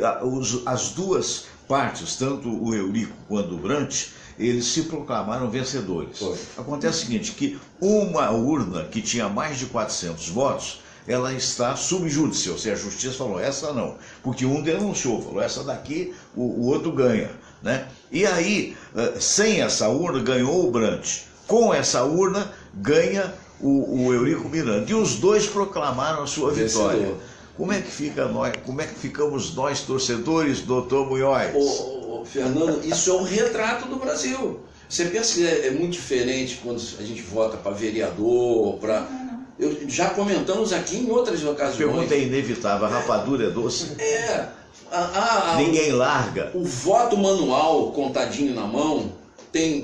as duas partes, tanto o Eurico quanto o Brant, eles se proclamaram vencedores. Acontece o seguinte, que uma urna que tinha mais de 400 votos, ela está sub júdice, ou seja, a justiça falou, essa não, porque um denunciou, falou, essa daqui o outro ganha, né? E aí, sem essa urna, ganhou o Brant. Com essa urna, ganha o Eurico Miranda. E os dois proclamaram a sua vitória. Como é que ficamos nós, torcedores, doutor Munhoz? Fernando, isso é um retrato do Brasil. Você pensa que é muito diferente quando a gente vota para vereador, já comentamos aqui em outras ocasiões. Pergunta é inevitável, a rapadura é doce? Ninguém larga. O voto manual, contadinho na mão, tem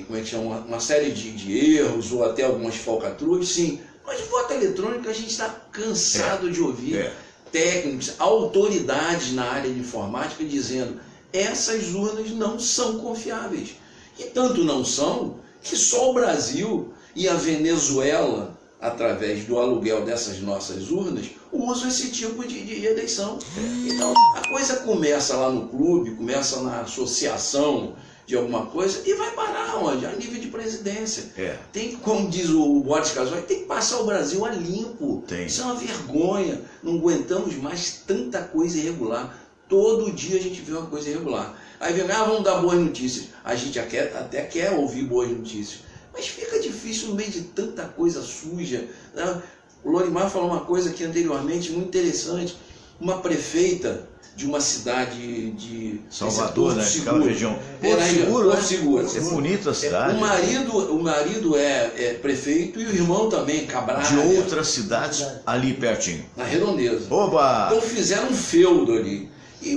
como é que chama, uma série de erros ou até algumas falcatruas, sim. Mas voto eletrônico a gente está cansado de ouvir. técnicos, autoridades na área de informática dizendo: essas urnas não são confiáveis. E tanto não são que só o Brasil e a Venezuela, através do aluguel dessas nossas urnas, usam esse tipo de eleição. Então a coisa começa lá no clube, começa na associação de alguma coisa e vai parar onde? A nível de presidência. Tem, como diz o Boris Casoy, tem que passar o Brasil a limpo. Isso é uma vergonha. Não aguentamos mais tanta coisa irregular. Todo dia a gente vê uma coisa irregular. Aí vem, vamos dar boas notícias. A gente até quer ouvir boas notícias, mas fica difícil no meio de tanta coisa suja, né? O Lorimar falou uma coisa aqui anteriormente muito interessante. Uma prefeita de uma cidade de Salvador, né? Aquela região. Porto Seguro. É bonita a cidade. O marido é prefeito e o irmão também, Cabral. De outras cidades ali pertinho. Na Redondeza. Oba! Então fizeram um feudo ali. E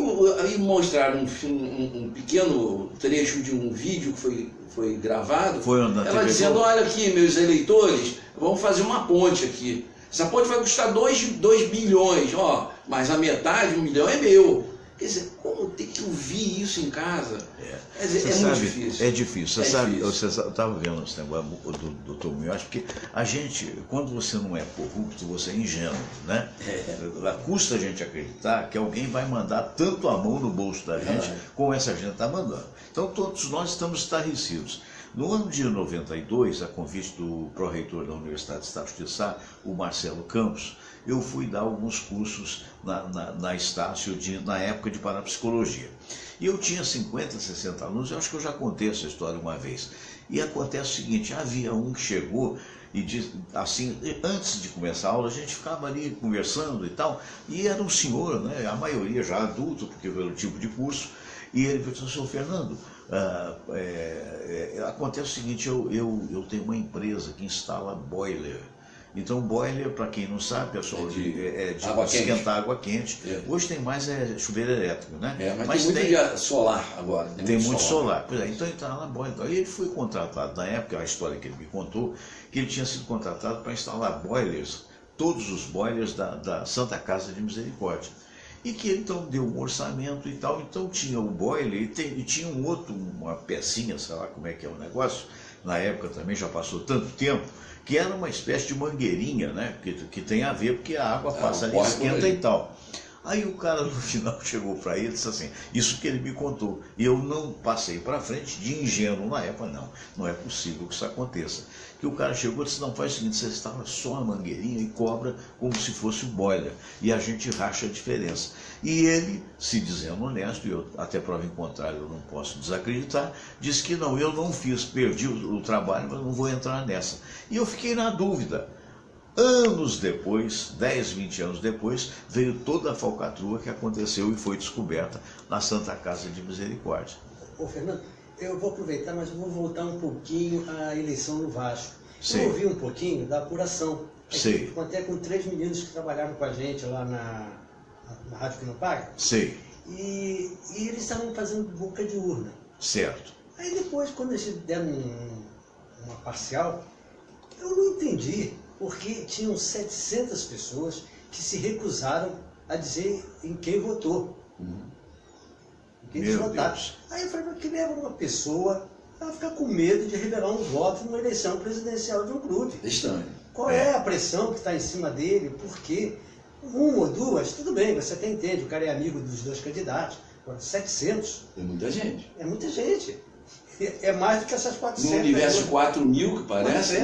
mostraram um pequeno trecho de um vídeo que foi gravado. Ela dizendo: olha aqui, meus eleitores, vamos fazer uma ponte aqui. Essa ponte vai custar 2 bilhões, mas a metade, 1 milhão, é meu. Quer dizer, como tem que ouvir isso em casa? Quer dizer, muito difícil. É difícil. Você estava vendo esse negócio do Dr. Munhoz, porque a gente, quando você não é corrupto, você é ingênuo, né? Custa a gente acreditar que alguém vai mandar tanto a mão no bolso da gente como essa gente está mandando. Então todos nós estamos estarrecidos. No ano de 92, a convite do pró-reitor da Universidade de Estácio de Sá, o Marcelo Campos, eu fui dar alguns cursos na Estácio, na época de parapsicologia. E eu tinha 50, 60 alunos, eu acho que eu já contei essa história uma vez. E acontece o seguinte: havia um que chegou e disse, assim, antes de começar a aula, a gente ficava ali conversando e tal, e era um senhor, né, a maioria já adulto, porque pelo tipo de curso, e ele falou: senhor Fernando, acontece o seguinte, eu tenho uma empresa que instala boiler. Então, boiler, para quem não sabe, pessoal, de esquentar água quente. Hoje tem mais chuveiro elétrico, né? Mas tem muito solar agora. Tem muito solar. Pois é, então ele está lá na boiler. Aí ele foi contratado, na época, a história que ele me contou, que ele tinha sido contratado para instalar boilers, todos os boilers da Santa Casa de Misericórdia. E que ele então deu um orçamento e tal, então tinha o boiler e tinha uma pecinha, sei lá como é que é o negócio, na época também já passou tanto tempo, que era uma espécie de mangueirinha, né, que tem a ver, porque a água passa ali, esquenta e tal. Aí o cara no final chegou para ele e disse assim, isso que ele me contou, e eu não passei para frente de ingênuo na época, não é possível que isso aconteça. Que o cara chegou e disse: não, faz o seguinte, você estava só a mangueirinha e cobra como se fosse o boiler, e a gente racha a diferença. E ele, se dizendo honesto, e eu até prova em contrário, eu não posso desacreditar, disse que não, eu não fiz, perdi o trabalho, mas não vou entrar nessa. E eu fiquei na dúvida. Anos depois, 10, 20 anos depois, veio toda a falcatrua que aconteceu e foi descoberta na Santa Casa de Misericórdia. Ô Fernando, eu vou aproveitar, mas eu vou voltar um pouquinho à eleição no Vasco. Sei. Eu ouvi um pouquinho da apuração. Sei. Até com 3 meninos que trabalhavam com a gente lá na Rádio Que Não Paga. Sei. E eles estavam fazendo boca de urna. Certo. Aí depois, quando eles deram uma parcial, eu não entendi, porque tinham 700 pessoas que se recusaram a dizer em quem votou. Em quem eles votaram. Aí eu falei: que leva uma pessoa a ficar com medo de revelar um voto numa eleição presidencial de um clube? Estranho. Qual é a pressão que está em cima dele? Por quê? Uma ou duas, tudo bem, você até entende, o cara é amigo dos dois candidatos. Agora, 700. É muita gente. É muita gente. É mais do que essas 400. No universo de 4 mil, que parece,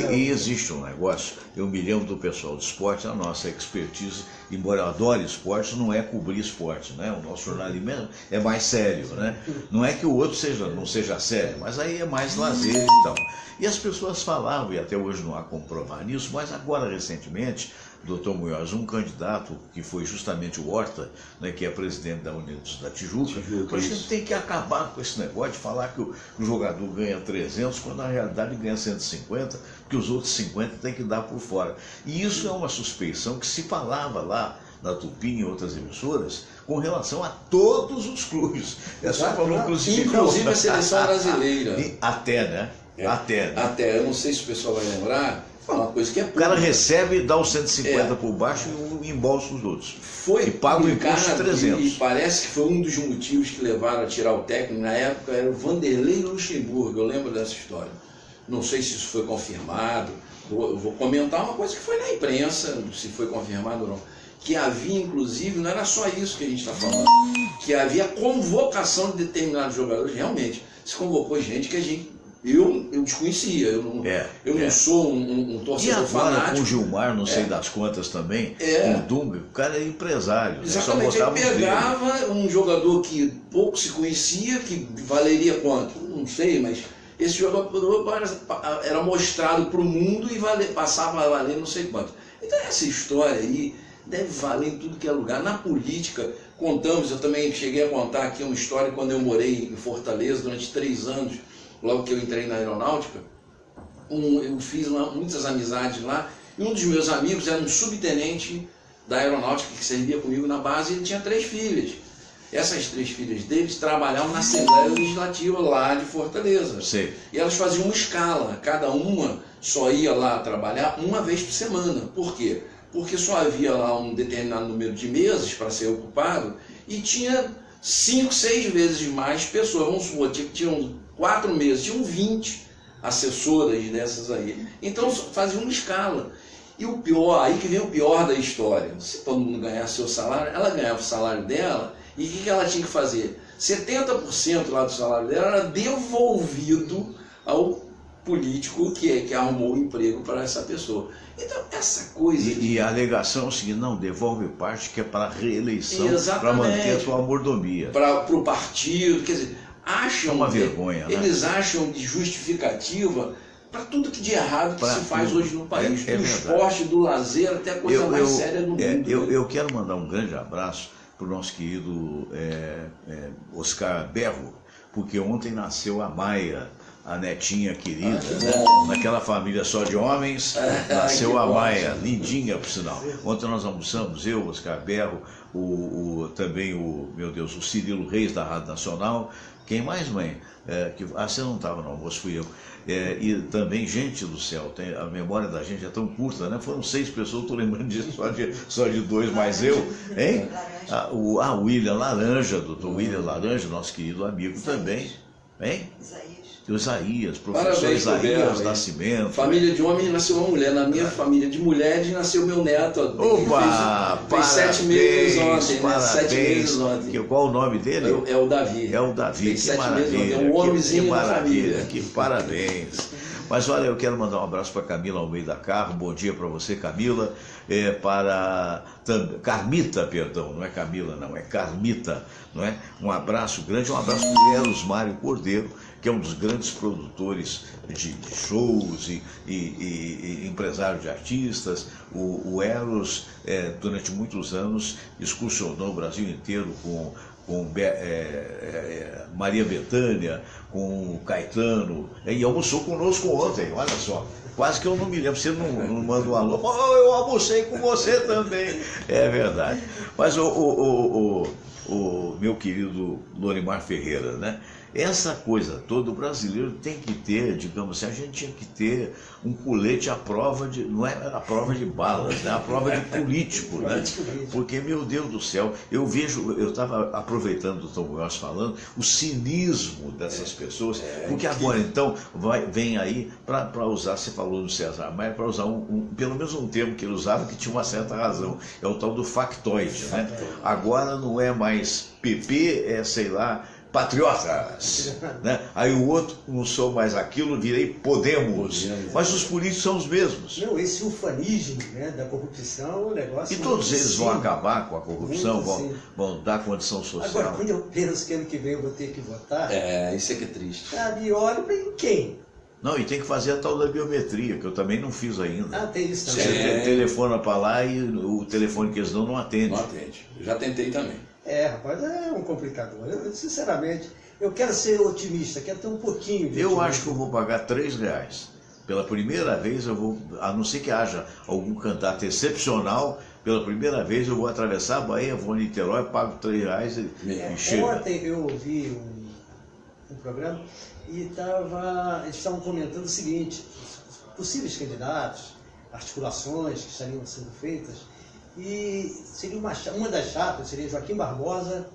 E existe um negócio, eu me lembro do pessoal do esporte, a nossa expertise, embora eu adore esporte, não é cobrir esporte, né? O nosso jornalismo é mais sério, né? Não é que o outro não seja sério, mas aí é mais lazer e tal. E as pessoas falavam, e até hoje não há como provar nisso, mas agora recentemente, Dr. Munhoz, um candidato que foi justamente o Horta, né, que é presidente da Unidos da Tijuca, a gente tem que acabar com esse negócio de falar que o jogador ganha 300, quando na realidade ganha 150, porque os outros 50 tem que dar por fora. E isso é uma suspeição que se falava lá na Tupi e em outras emissoras com relação a todos os clubes. Só falou inclusive a seleção brasileira. Até, né? Até, eu não sei se o pessoal vai lembrar, uma coisa que é O cara recebe e dá os 150 por baixo e embolsa os outros. Foi e paga o imposto de 300. E parece que foi um dos motivos que levaram a tirar o técnico. Na época era o Vanderlei Luxemburgo, eu lembro dessa história. Não sei se isso foi confirmado. Eu vou comentar uma coisa que foi na imprensa, se foi confirmado ou não. Que havia, inclusive, não era só isso que a gente está falando, que havia convocação de determinados jogadores. Realmente, se convocou gente que eu desconhecia, eu não sou um torcedor fanático. E agora com o Gilmar, não sei das quantas também, com o Dunga, o cara é empresário. Exatamente, ele pegava um jogador que pouco se conhecia, que valeria quanto? Não sei, mas esse jogador era mostrado para o mundo e passava a valer não sei quanto. Então essa história aí deve valer em tudo que é lugar. Na política, contamos, eu também cheguei a contar aqui uma história quando eu morei em Fortaleza durante 3 anos, logo que eu entrei na aeronáutica. Eu fiz muitas amizades lá, e um dos meus amigos era um subtenente da aeronáutica que servia comigo na base, e ele tinha 3 filhas. Essas 3 filhas deles trabalhavam na Assembleia Legislativa lá de Fortaleza. Sim. E elas faziam uma escala, cada uma só ia lá trabalhar uma vez por semana. Por quê? Porque só havia lá um determinado número de meses para ser ocupado e tinha 5, 6 vezes mais pessoas. Vamos supor, tinham 4 meses, tinham 20 assessoras dessas aí. Então fazia uma escala. E o pior, aí que vem o pior da história. Se todo mundo ganhasse seu salário, ela ganhava o salário dela e o que ela tinha que fazer? 70% lá do salário dela era devolvido ao político que arrumou o emprego para essa pessoa. Então, essa coisa... E a alegação é o seguinte, não, devolve parte que é para reeleição, para Exatamente. manter a sua mordomia. Para o partido, quer dizer, acham... É uma vergonha, né? Eles acham de justificativa para tudo que de errado que se faz hoje no país. Do esporte, do lazer, até a coisa mais séria do mundo. Eu quero mandar um grande abraço para o nosso querido Oscar Berro, porque ontem nasceu a Maia, a netinha querida, naquela família só de homens, nasceu a Maia, lindinha por sinal. Ontem nós almoçamos, eu, Oscar Berro, também o Cirilo Reis da Rádio Nacional. Quem mais, mãe? Você não estava no almoço, fui eu. E também, gente do céu, a memória da gente é tão curta, né? Foram 6 pessoas, estou lembrando disso, só de 2, mais eu, hein? O William Laranja, doutor William Laranja, nosso querido amigo também, hein? Isaías, professor Parabéns, Isaías Nascimento. Família de homens nasceu uma mulher. Na minha família de mulheres nasceu meu neto. Opa! Fez 7 meses ontem, parabéns. né? 7 meses ontem. Qual o nome dele? É o Davi. É o Davi, fez que 7 maravilha. meses ontem. É um homenzinho que da maravilha, família. que parabéns. Mas olha, eu quero mandar um abraço para Camila Almeida Carro. Bom dia para você, Camila. Para Carmita, perdão, não é Camila, não, é Carmita, não é? Um abraço grande, um abraço para o Eros Mário Cordeiro, que é um dos grandes produtores de shows e empresário de artistas. O Eros, durante muitos anos, excursionou o Brasil inteiro com Maria Bethânia, com o Caetano, e almoçou conosco ontem, olha só. Quase que eu não me lembro, você não manda um alô, eu almocei com você também. É verdade. Mas o meu querido Lorimar Ferreira, né? Essa coisa toda, o brasileiro tem que ter, digamos assim, a gente tinha que ter um colete à prova de, não é a prova de balas, né? A prova de político, né? Porque, meu Deus do céu, eu estava aproveitando o Tom Gross falando, o cinismo dessas pessoas, porque agora então vem aí para usar, você falou do César Maia, para usar pelo menos um termo que ele usava que tinha uma certa razão, é o tal do factoide, né? Agora não é mais PP, sei lá, patriotas, né? Aí o outro, não sou mais aquilo, virei Podemos, mas os políticos são os mesmos. Não, esse ufanismo, né, da corrupção, o negócio... E todos eles vão acabar com a corrupção, vão dar condição social. Agora, quando eu penso que ano que vem eu vou ter que votar... Isso é que é triste. Sabe, olha para quem? Não, e tem que fazer a tal da biometria, que eu também não fiz ainda. Tem isso também. Você telefona para lá e o telefone que eles dão não atende. Não atende. Eu já tentei também. Rapaz, é um complicador. Sinceramente, eu quero ser otimista, quero ter um pouquinho de Eu otimismo. acho que eu vou pagar R$3. Pela primeira vez eu vou, a não ser que haja algum candidato excepcional, pela primeira vez eu vou atravessar a Bahia, vou a Niterói, pago R$3 e chego. Ontem eu ouvi um programa e eles estavam comentando o seguinte, possíveis candidatos, articulações que estariam sendo feitas. E seria uma das chapas seria Joaquim Barbosa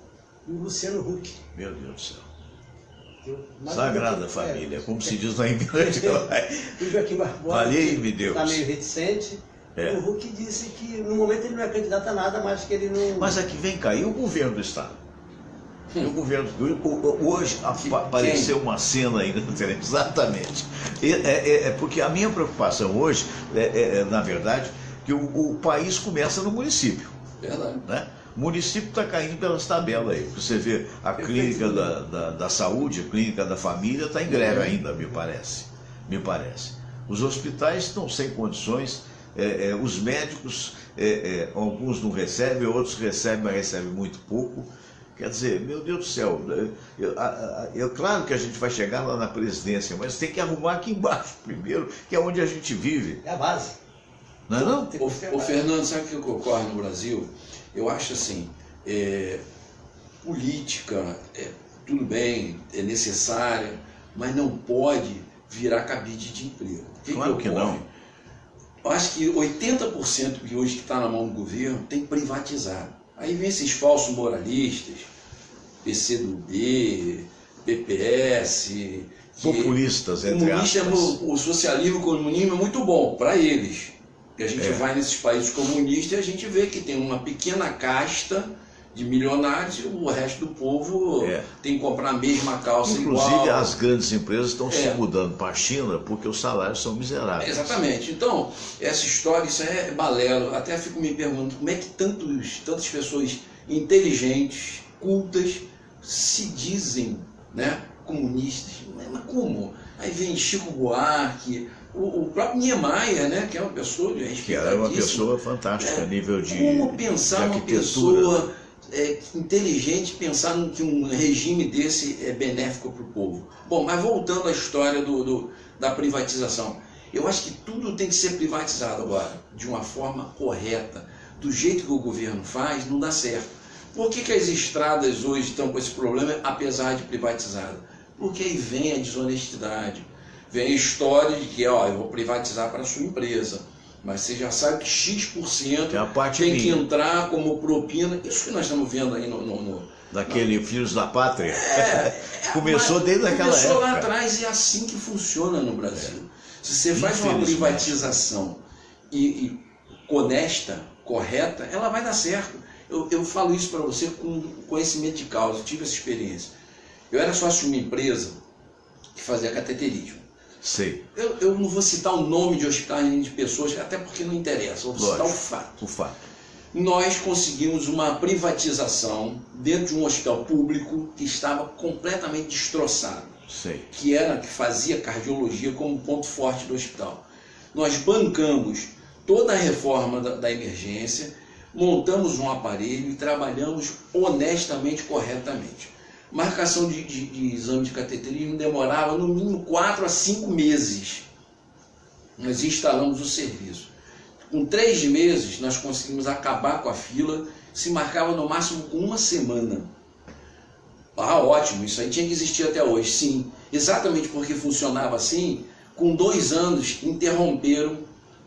e o Luciano Huck. Meu Deus do céu. Mas Sagrada Família, como se diz lá em Minas. O Joaquim Barbosa Valei-me Deus. está meio reticente. O Huck disse que no momento ele não é candidato a nada, mas que ele não... Mas aqui vem cá, e o governo do Estado? O governo, hoje apareceu uma cena aí, exatamente. Porque a minha preocupação hoje na verdade, que o país começa no município. Verdade. Né? O município está caindo pelas tabelas aí. Você vê a clínica da saúde, a clínica da família está em greve ainda, me parece. Os hospitais estão sem condições, os médicos, alguns não recebem, outros recebem, mas recebem muito pouco. Quer dizer, meu Deus do céu, claro que a gente vai chegar lá na presidência, mas tem que arrumar aqui embaixo primeiro, que é onde a gente vive. É a base. Não é não? Ô Fernando, sabe o que ocorre no Brasil? Eu acho assim, política, tudo bem, é necessária, mas não pode virar cabide de emprego. Claro que não. Eu acho que 80% que hoje está na mão do governo tem que privatizar. Aí vem esses falsos moralistas, PCdoB, PPS... Populistas, entre aspas. O socialismo e o comunismo é muito bom para eles. Porque a gente vai nesses países comunistas e a gente vê que tem uma pequena casta de milionários e o resto do povo tem que comprar a mesma calça igual. Inclusive as grandes empresas estão se mudando para a China porque os salários são miseráveis. Exatamente. Então, essa história, isso é balela. Até fico me perguntando como é que tantas pessoas inteligentes, cultas, se dizem, né, comunistas. Mas como? Aí vem Chico Buarque, o próprio Niemeyer, né, que é uma pessoa respeitadíssima. Que era uma pessoa fantástica a nível de como pensar uma pessoa inteligente, pensar que um regime desse é benéfico para o povo. Bom, mas voltando à história da privatização. Eu acho que tudo tem que ser privatizado agora, de uma forma correta. Do jeito que o governo faz, não dá certo. Por que as estradas hoje estão com esse problema, apesar de privatizado? Porque aí vem a desonestidade. Vem a história de que, eu vou privatizar para a sua empresa, mas você já sabe que X% tem que entrar como propina. Isso que nós estamos vendo aí daquele Filhos da Pátria. Começou desde aquela época. Começou lá atrás e é assim que funciona no Brasil. Se você faz uma privatização e honesta, correta, ela vai dar certo. Eu falo isso para você com conhecimento de causa, eu tive essa experiência. Eu era sócio de uma empresa que fazia cateterismo. Sei. Eu não vou citar o nome de hospital nem de pessoas, até porque não interessa, eu vou citar o fato. O fato. Nós conseguimos uma privatização dentro de um hospital público que estava completamente destroçado. Sei. Que fazia cardiologia como ponto forte do hospital. Nós bancamos toda a reforma da emergência, montamos um aparelho e trabalhamos honestamente, corretamente. Marcação de exame de cateterismo demorava no mínimo 4 a 5 meses. Nós instalamos o serviço. Com 3 meses nós conseguimos acabar com a fila, se marcava no máximo com 1 semana. Ótimo, isso aí tinha que existir até hoje, sim. Exatamente porque funcionava assim, com 2 anos interromperam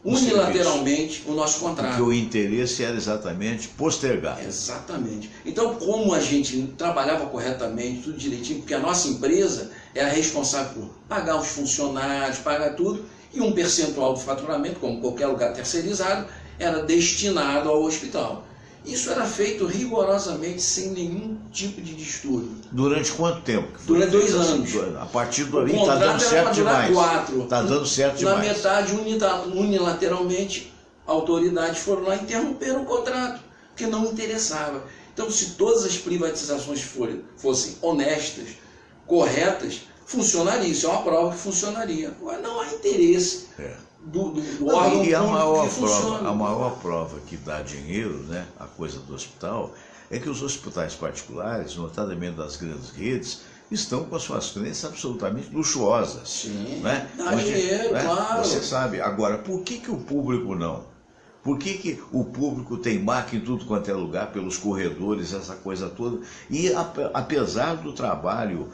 unilateralmente o nosso contrato. Porque o interesse era exatamente postergar. Exatamente. Então, como a gente trabalhava corretamente, tudo direitinho, porque a nossa empresa era responsável por pagar os funcionários, pagar tudo, e um percentual do faturamento, como qualquer lugar terceirizado, era destinado ao hospital. Isso era feito rigorosamente, sem nenhum tipo de distúrbio. Durante quanto tempo? Durante 2 anos. A partir do ali está dando certo demais. 4. Está dando certo demais. Na metade, unilateralmente, autoridades foram lá e interromperam o contrato, porque não interessava. Então, se todas as privatizações fossem honestas, corretas, funcionaria. Isso é uma prova que funcionaria. Mas não há interesse. Do órgão e a maior prova que dá dinheiro, né, a coisa do hospital, é que os hospitais particulares, notadamente das grandes redes, estão com as suas crenças absolutamente luxuosas. Sim, né? dá dinheiro, claro. Você sabe. Agora, por que o público não? Por que o público tem máquina em tudo quanto é lugar, pelos corredores, essa coisa toda? E apesar do trabalho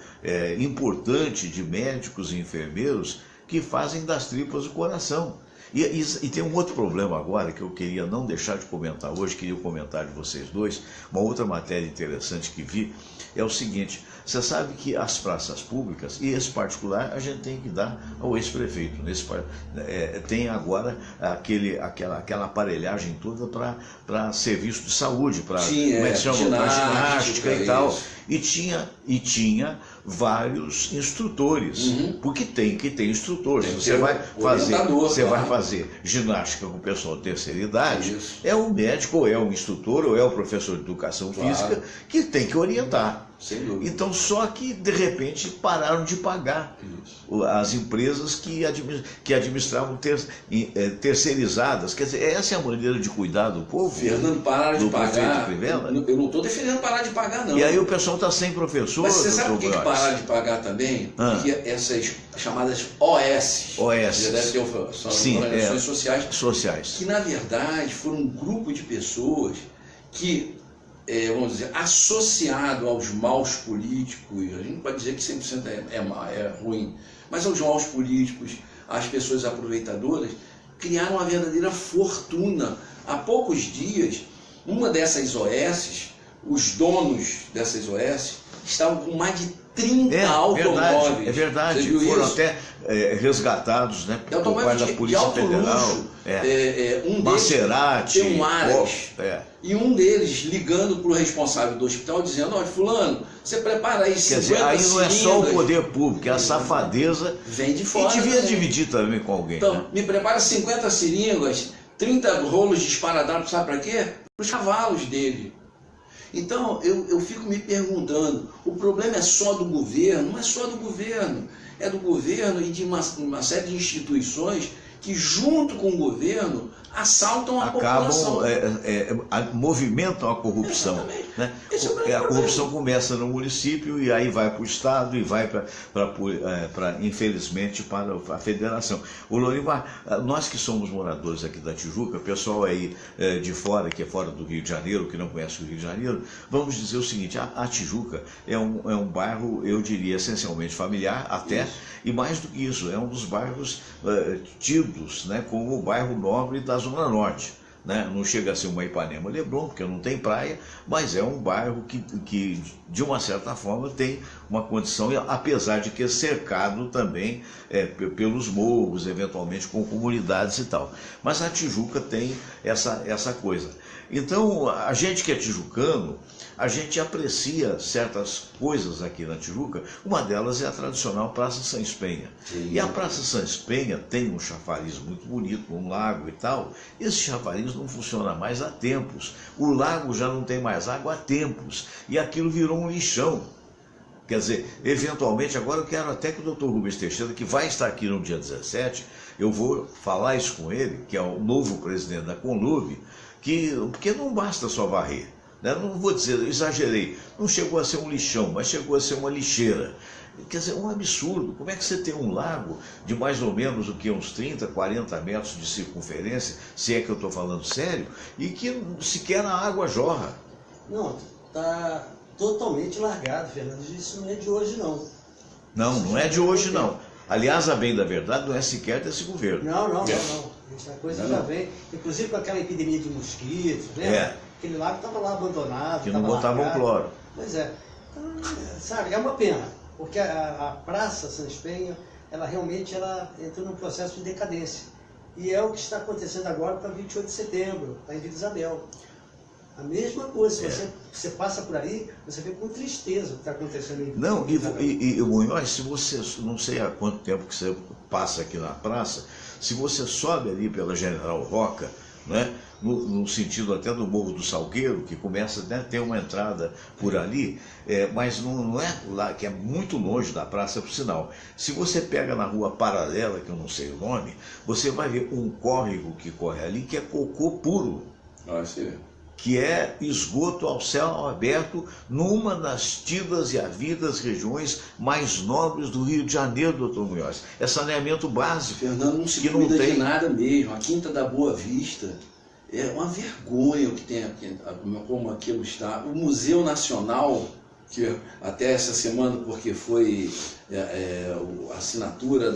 importante de médicos e enfermeiros, que fazem das tripas o coração. E tem um outro problema agora que eu queria não deixar de comentar hoje, queria o comentário de vocês dois. Uma outra matéria interessante que vi é o seguinte: você sabe que as praças públicas, e esse particular a gente tem que dar ao ex-prefeito, tem agora aquela aparelhagem toda para serviço de saúde, para ginástica e tal. E tinha vários instrutores, porque tem que ter instrutor. Se você vai fazer ginástica com o pessoal de terceira idade, é um médico, ou é um instrutor, ou é o professor de educação física que tem que orientar. Sem dúvida. Então, só que de repente pararam de pagar as empresas que administravam terceirizadas. Quer dizer, essa é a maneira de cuidar do povo. Fernando, pararam de pagar. Eu não estou defendendo parar de pagar, não. E aí o pessoal está sem professor. Mas você sabe por que pararam de pagar também? Porque essas chamadas OS. Já deve ter organizações sociais. Que na verdade foram um grupo de pessoas que, vamos dizer, associado aos maus políticos, a gente pode dizer que 100% é ruim, mas aos maus políticos, às pessoas aproveitadoras, criaram uma verdadeira fortuna. Há poucos dias, uma dessas OS, os donos dessas OS, estavam com mais de 30 automóveis. É verdade, foram até resgatados, né, por parte da Polícia Federal. Um Maserati, deles tem um Aras, e um deles ligando para o responsável do hospital dizendo: olha, fulano, você prepara aí 50 Quer dizer, aí não é só o poder público, é a safadeza. Vem de fora. E devia dividir também com alguém. Então, né? Me prepara 50 seringas, 30 rolos de esparadrapo, sabe para quê? Para os cavalos dele. Então, eu fico me perguntando, o problema é só do governo? Não é só do governo, é do governo e de uma série de instituições que, junto com o governo, assaltam a população. Movimentam a corrupção. Né? A corrupção começa no município e aí vai para o Estado e vai, infelizmente, para a federação. O Lorimar, nós que somos moradores aqui da Tijuca, o pessoal aí de fora, que é fora do Rio de Janeiro, que não conhece o Rio de Janeiro, vamos dizer o seguinte: a Tijuca é um bairro, eu diria, essencialmente familiar, até, e mais do que isso, é um dos bairros tidos, né, como o bairro nobre da Zona Norte. Né? Não chega a ser uma Ipanema Leblon, porque não tem praia, mas é um bairro que de uma certa forma tem uma condição, apesar de que é cercado também pelos morros, eventualmente com comunidades e tal. Mas a Tijuca tem essa coisa. Então, a gente que é tijucano, a gente aprecia certas coisas aqui na Tijuca. Uma delas é a tradicional Praça Sans Penha. E a Praça Sans Penha tem um chafariz muito bonito, um lago e tal. Esse chafariz não funciona mais há tempos. O lago já não tem mais água há tempos. E aquilo virou um lixão. Quer dizer, eventualmente, agora eu quero até que o Dr. Rubens Teixeira, que vai estar aqui no dia 17, eu vou falar isso com ele, que é o novo presidente da Conlub, porque não basta só varrer. Né? Não vou dizer, exagerei, não chegou a ser um lixão, mas chegou a ser uma lixeira. Quer dizer, um absurdo. Como é que você tem um lago de mais ou menos uns 30, 40 metros de circunferência, se é que eu estou falando sério, e que sequer a água jorra? Não, está totalmente largado, Fernando. Isso não é de hoje, não. Não é de hoje, não. Aliás, a bem da verdade, não é sequer desse governo. Não. Essa coisa já vem, inclusive com aquela epidemia de mosquitos, né? Aquele lago estava lá abandonado. Que não botavam cloro. Pois é. Então, sabe, é uma pena, porque a Praça Sans Penha, ela realmente entrou num processo de decadência. E é o que está acontecendo agora para 28 de setembro, lá em Vila Isabel. A mesma coisa, se você passa por aí, você vê com tristeza o que está acontecendo em Não, e Munhoz, se você, não sei há quanto tempo que você passa aqui na praça, se você sobe ali pela General Roca, né, no sentido até do Morro do Salgueiro, que começa a ter uma entrada por ali, mas não é lá, que é muito longe da praça, por sinal. Se você pega na rua paralela, que eu não sei o nome, você vai ver um córrego que corre ali, que é cocô puro. Que é esgoto ao céu aberto numa das tidas e havidas regiões mais nobres do Rio de Janeiro, doutor Munhoz. É saneamento básico. Fernando, não se cuida de nada mesmo. A Quinta da Boa Vista é uma vergonha o que tem aqui, como aquilo está. O Museu Nacional, que até essa semana, porque foi a assinatura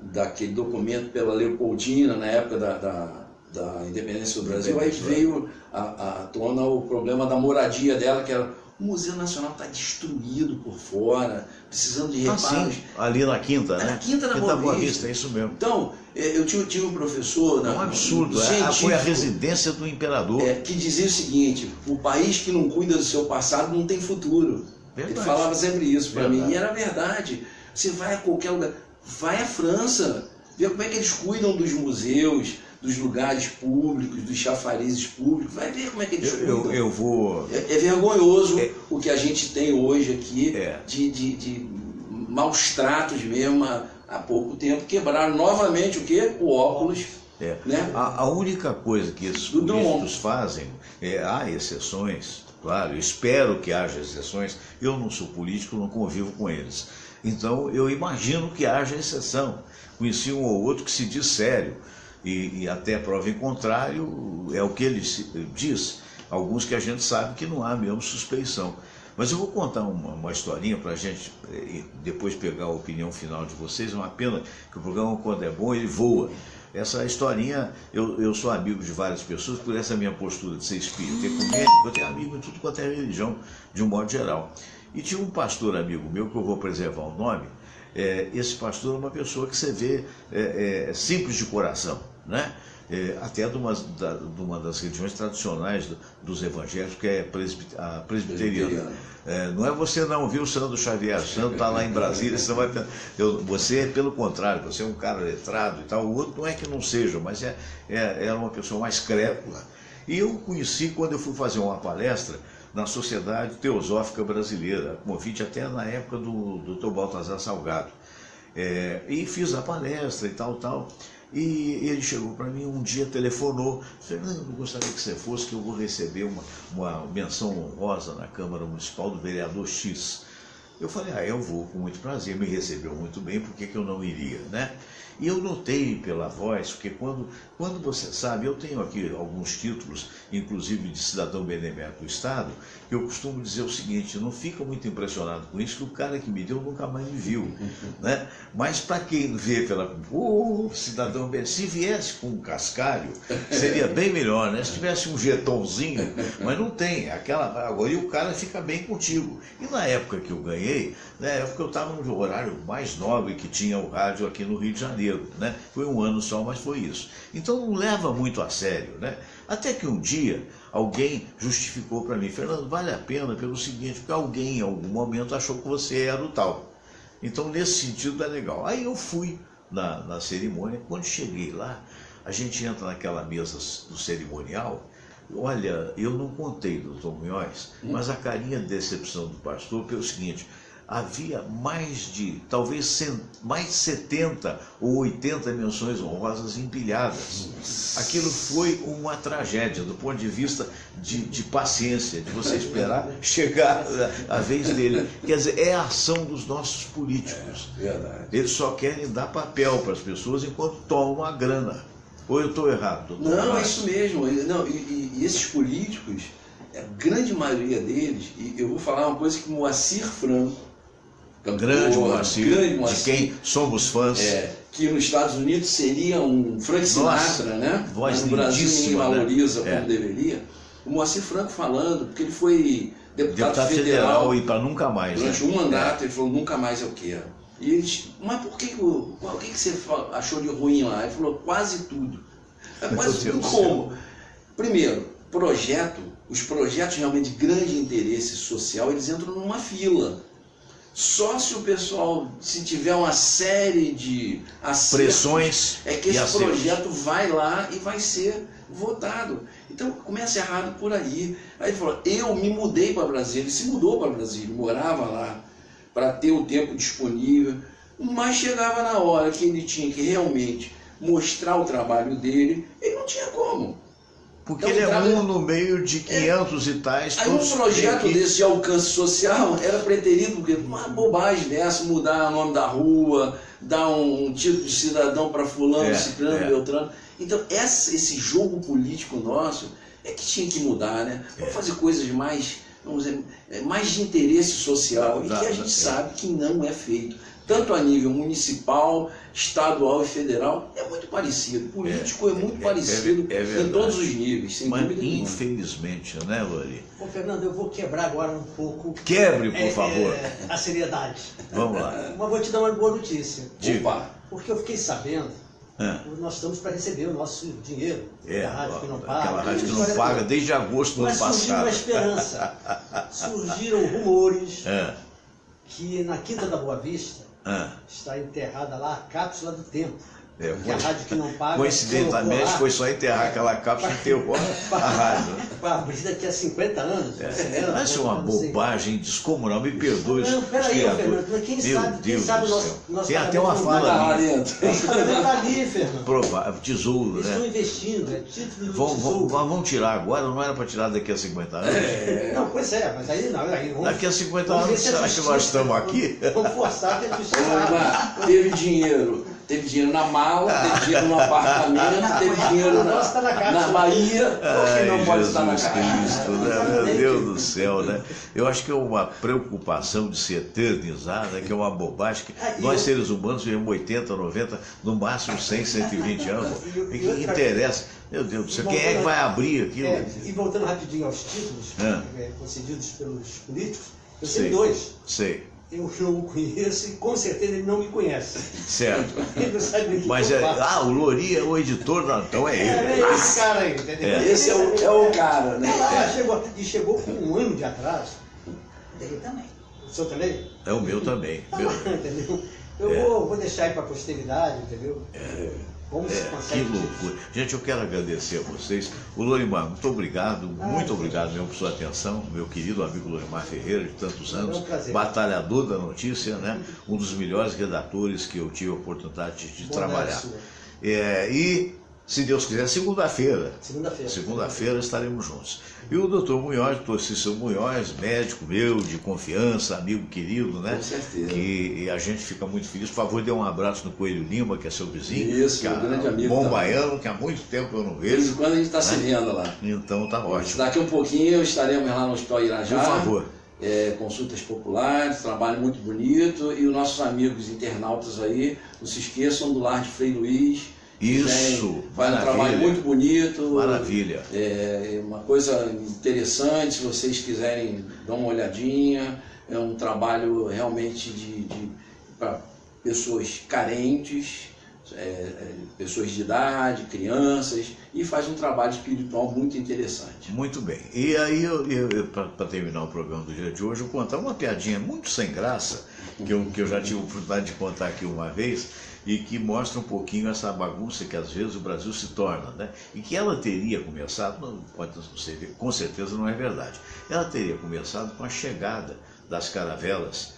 daquele documento pela Leopoldina, na época da independência do Brasil, aí veio à tona o problema da moradia dela, que era... O Museu Nacional está destruído por fora, precisando de reparos. Sim, ali na Quinta, né? Na Quinta da Boa Vista, é isso mesmo. Então, eu tive um professor... É um absurdo, foi a residência do imperador. Que dizia o seguinte: o país que não cuida do seu passado não tem futuro. Verdade. Ele falava sempre isso para mim, e era verdade. Você vai a qualquer lugar, vai à França, vê como é que eles cuidam dos museus, dos lugares públicos, dos chafarizes públicos, vai ver como é que eles cuidam. Eu vou... É vergonhoso o que a gente tem hoje aqui de maus tratos mesmo. Há pouco tempo quebraram novamente o quê? O óculos. Né? A única coisa que esses políticos fazem, há exceções, claro, espero que haja exceções, eu não sou político, não convivo com eles. Então eu imagino que haja exceção. Conheci um ou outro que se diz sério. E até prova em contrário, é o que ele diz, alguns que a gente sabe que não há mesmo suspeição. Mas eu vou contar uma historinha para a gente depois pegar a opinião final de vocês. É uma pena que o programa, quando é bom, ele voa. Essa historinha, eu sou amigo de várias pessoas por essa minha postura de ser espírita, ecumênico. Eu tenho amigo em tudo quanto é religião, de um modo geral. E tinha um pastor amigo meu, que eu vou preservar o nome. Esse pastor é uma pessoa que você vê simples de coração, né? Até de uma das religiões tradicionais dos evangélicos, que é a presbiteriana. Não é você não, viu, Sandro Xavier? O Sandro está lá em Brasília, você, pelo contrário, você é um cara letrado e tal. O outro não é que não seja, mas é uma pessoa mais crédula. E eu conheci quando eu fui fazer uma palestra na Sociedade Teosófica Brasileira, convite até na época do Dr. Baltazar Salgado. E fiz a palestra e tal. E ele chegou para mim um dia, telefonou: Fernando, eu gostaria que você fosse, que eu vou receber uma menção honrosa na Câmara Municipal do vereador X. Eu falei: eu vou, com muito prazer. Me recebeu muito bem, por que eu não iria, né? E eu notei pela voz, porque quando você sabe, eu tenho aqui alguns títulos, inclusive de cidadão benemérito do Estado, que eu costumo dizer o seguinte: não fica muito impressionado com isso, que o cara que me deu nunca mais me viu, né? Mas para quem vê pela... cidadão benemérito, se viesse com um cascalho, seria bem melhor, né? Se tivesse um jetonzinho, mas não tem, agora e o cara fica bem contigo. E na época que eu ganhei, na época eu estava no horário mais nobre que tinha o rádio aqui no Rio de Janeiro, né? Foi um ano só, mas foi isso. Então não leva muito a sério, né? Até que um dia alguém justificou para mim: Fernando, vale a pena pelo seguinte, porque alguém em algum momento achou que você era o tal. Então nesse sentido é legal. Aí eu fui na cerimônia. Quando cheguei lá, a gente entra naquela mesa do cerimonial. Olha, eu não contei, doutor Munhoz, mas a carinha de decepção do pastor pelo seguinte: havia mais de 70 ou 80 menções honrosas empilhadas. Aquilo foi uma tragédia do ponto de vista de paciência, de você esperar chegar a vez dele. Quer dizer, é a ação dos nossos políticos. Verdade. Eles só querem dar papel para as pessoas enquanto tomam a grana. Ou eu estou errado, doutor? Não, é isso mesmo. Não, e esses políticos, a grande maioria deles, e eu vou falar uma coisa que Moacir Franco, grande Moacir, de quem somos fãs, que nos Estados Unidos seria um Frank Sinatra, né? Mas no Brasil ninguém valoriza como deveria. O Moacir Franco falando, porque ele foi deputado federal e para nunca mais. Durante um mandato, ele falou: nunca mais eu quero. E eles: mas por que você achou de ruim lá? Ele falou: quase tudo. Quase tudo como? Primeiro, os projetos realmente de grande interesse social, eles entram numa fila. Só se o pessoal, se tiver uma série de pressões, é que esse projeto vai lá e vai ser votado. Então começa errado por aí. Aí ele falou: eu me mudei para Brasília. Ele se mudou para Brasília, morava lá para ter o tempo disponível, mas chegava na hora que ele tinha que realmente mostrar o trabalho dele, ele não tinha como. Porque então, ele é um no meio de 500 e tais. Aí um projeto desse de alcance social era preterido, porque uma bobagem dessa, mudar o nome da rua, dar um título de cidadão para fulano, ciclano, beltrano. Então esse jogo político nosso é que tinha que mudar, né? Vamos fazer coisas mais, vamos dizer, mais de interesse social, e que a gente sabe que não é feito. tanto a nível municipal, estadual e federal, é muito parecido. Político é muito parecido em todos os níveis, sem dúvida nenhuma. Infelizmente, né, Lori? Ô, Fernando, eu vou quebrar agora um pouco... Quebre, por favor. A seriedade. Vamos lá. Mas vou te dar uma boa notícia. Opa! Porque eu fiquei sabendo, nós estamos para receber o nosso dinheiro da rádio que não paga. Aquela rádio que não paga desde agosto do ano passado. Mas surgiu uma esperança. Surgiram rumores que na Quinta da Boa Vista está enterrada lá a cápsula do tempo. Que a rádio que não paga... Coincidentemente, foi só enterrar aquela cápsula e enterrou a rádio. Para abrir daqui a 50 anos. Mas é uma bobagem descomunal, me perdoe. Não, peraí, Fernando, mas quem sabe nós tem até uma fala ali. Está ali, Fernando. Provável, tesouro, né? Estão investindo, é título de tesouro. Vamos tirar agora, não era para tirar daqui a 50 anos? Não, pois é, mas aí não. Daqui a 50 anos, será que nós estamos aqui? Vamos forçar que a justiça... Teve dinheiro na mala, teve dinheiro no apartamento, teve dinheiro na Bahia, porque não pode estar na casa. Cristo, né? Meu Deus do céu, né? Eu acho que é uma preocupação de se eternizar, né? Que é uma bobagem que nós seres humanos vivemos 80, 90, no máximo 100, 120 anos. O que interessa? Meu Deus do céu, quem é que vai abrir aquilo? E voltando rapidinho aos títulos concedidos pelos políticos, eu sei tenho dois. Sei. Eu não o conheço e com certeza ele não me conhece. Certo. Ele não sabe nem mas o Lori é o editor, não, então é ele. É esse cara aí, entendeu? Esse é o cara, né? Chegou com um ano de atraso. Dele também. O seu também? É o meu também. Entendeu? Eu vou deixar aí para a posteridade, entendeu? Como se consegue? Que loucura. Gente, eu quero agradecer a vocês. O Lorimar, muito obrigado mesmo por sua atenção, meu querido amigo Lorimar Ferreira, de tantos anos, batalhador da notícia, né? Um dos melhores redatores que eu tive a oportunidade de trabalhar. E, se Deus quiser, segunda-feira estaremos juntos. E o doutor Munhoz, doutor Cícero Munhoz, médico meu, de confiança, amigo querido, né? Com certeza. Que a gente fica muito feliz. Por favor, dê um abraço no Coelho Lima, que é seu vizinho. Isso, um grande amigo. Bom baiano, que há muito tempo eu não vejo. De vez em quando a gente está se vendo lá. Então tá ótimo. Daqui um pouquinho estaremos lá no Hospital Irajá. Por favor. Consultas populares, trabalho muito bonito. E os nossos amigos internautas aí, não se esqueçam do Lar de Frei Luiz. Isso, faz um trabalho muito bonito. Maravilha. Uma coisa interessante, se vocês quiserem dar uma olhadinha. É um trabalho realmente para pessoas carentes, pessoas de idade, crianças, e faz um trabalho espiritual muito interessante. Muito bem. E aí, para terminar o programa do dia de hoje, eu vou contar uma piadinha muito sem graça, que eu já tive a oportunidade de contar aqui uma vez, e que mostra um pouquinho essa bagunça que às vezes o Brasil se torna, né? E que ela teria começado, não pode ser, com certeza não é verdade, ela teria começado com a chegada das caravelas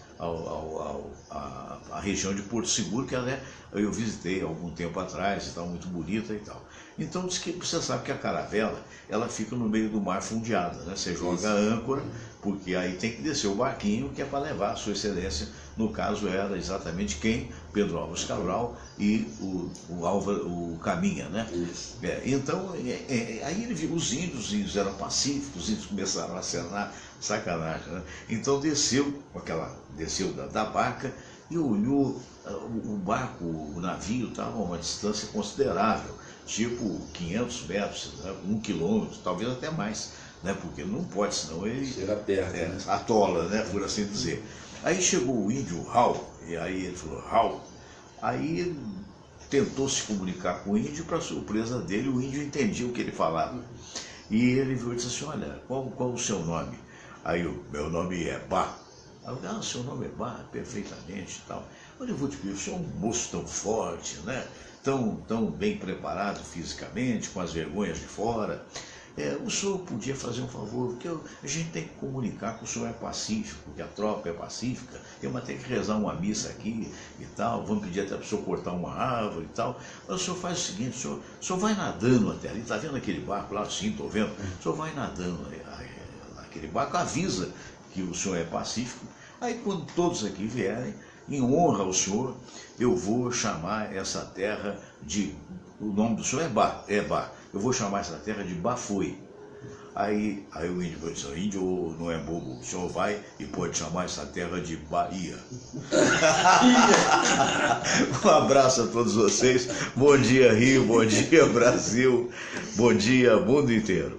à região de Porto Seguro, que eu visitei há algum tempo atrás, e tal, muito bonita e tal. Então diz que você sabe que a caravela ela fica no meio do mar fundeada, né? Você joga a âncora, porque aí tem que descer o barquinho que é para levar a sua excelência. No caso era exatamente quem? Pedro Álvares Cabral e o Caminha, né? Então, aí ele viu os índios eram pacíficos, os índios começaram a acenar, sacanagem, né? Então desceu da barca e olhou o barco, o navio estava a uma distância considerável, tipo 500 metros, né? 1 quilômetro, talvez até mais, né? Porque não pode, senão ele chega perto, atola, né? Por assim dizer. Aí chegou o índio Raul, e aí ele falou, Raul. Aí ele tentou se comunicar com o índio, para surpresa dele, o índio entendia o que ele falava. E ele viu e disse assim, olha, qual o seu nome? Aí meu nome é Bá. Aí eu, seu nome é Bá, perfeitamente e tal. Olha, eu vou te pedir, o senhor é um moço tão forte, né? Tão bem preparado fisicamente, com as vergonhas de fora. O senhor podia fazer um favor, porque a gente tem que comunicar que o senhor é pacífico, que a tropa é pacífica, vamos ter que rezar uma missa aqui e tal, vamos pedir até para o senhor cortar uma árvore e tal. Mas o senhor faz o seguinte, o senhor vai nadando até ali, está vendo aquele barco lá? Sim, estou vendo. O senhor vai nadando naquele barco, avisa que o senhor é pacífico. Aí quando todos aqui vierem, em honra ao senhor, eu vou chamar essa terra de... O nome do senhor é Bá. Eu vou chamar essa terra de Bafoi. Aí o índio falou assim, índio não é bobo, o senhor vai e pode chamar essa terra de Bahia. Um abraço a todos vocês, bom dia Rio, bom dia Brasil, bom dia mundo inteiro.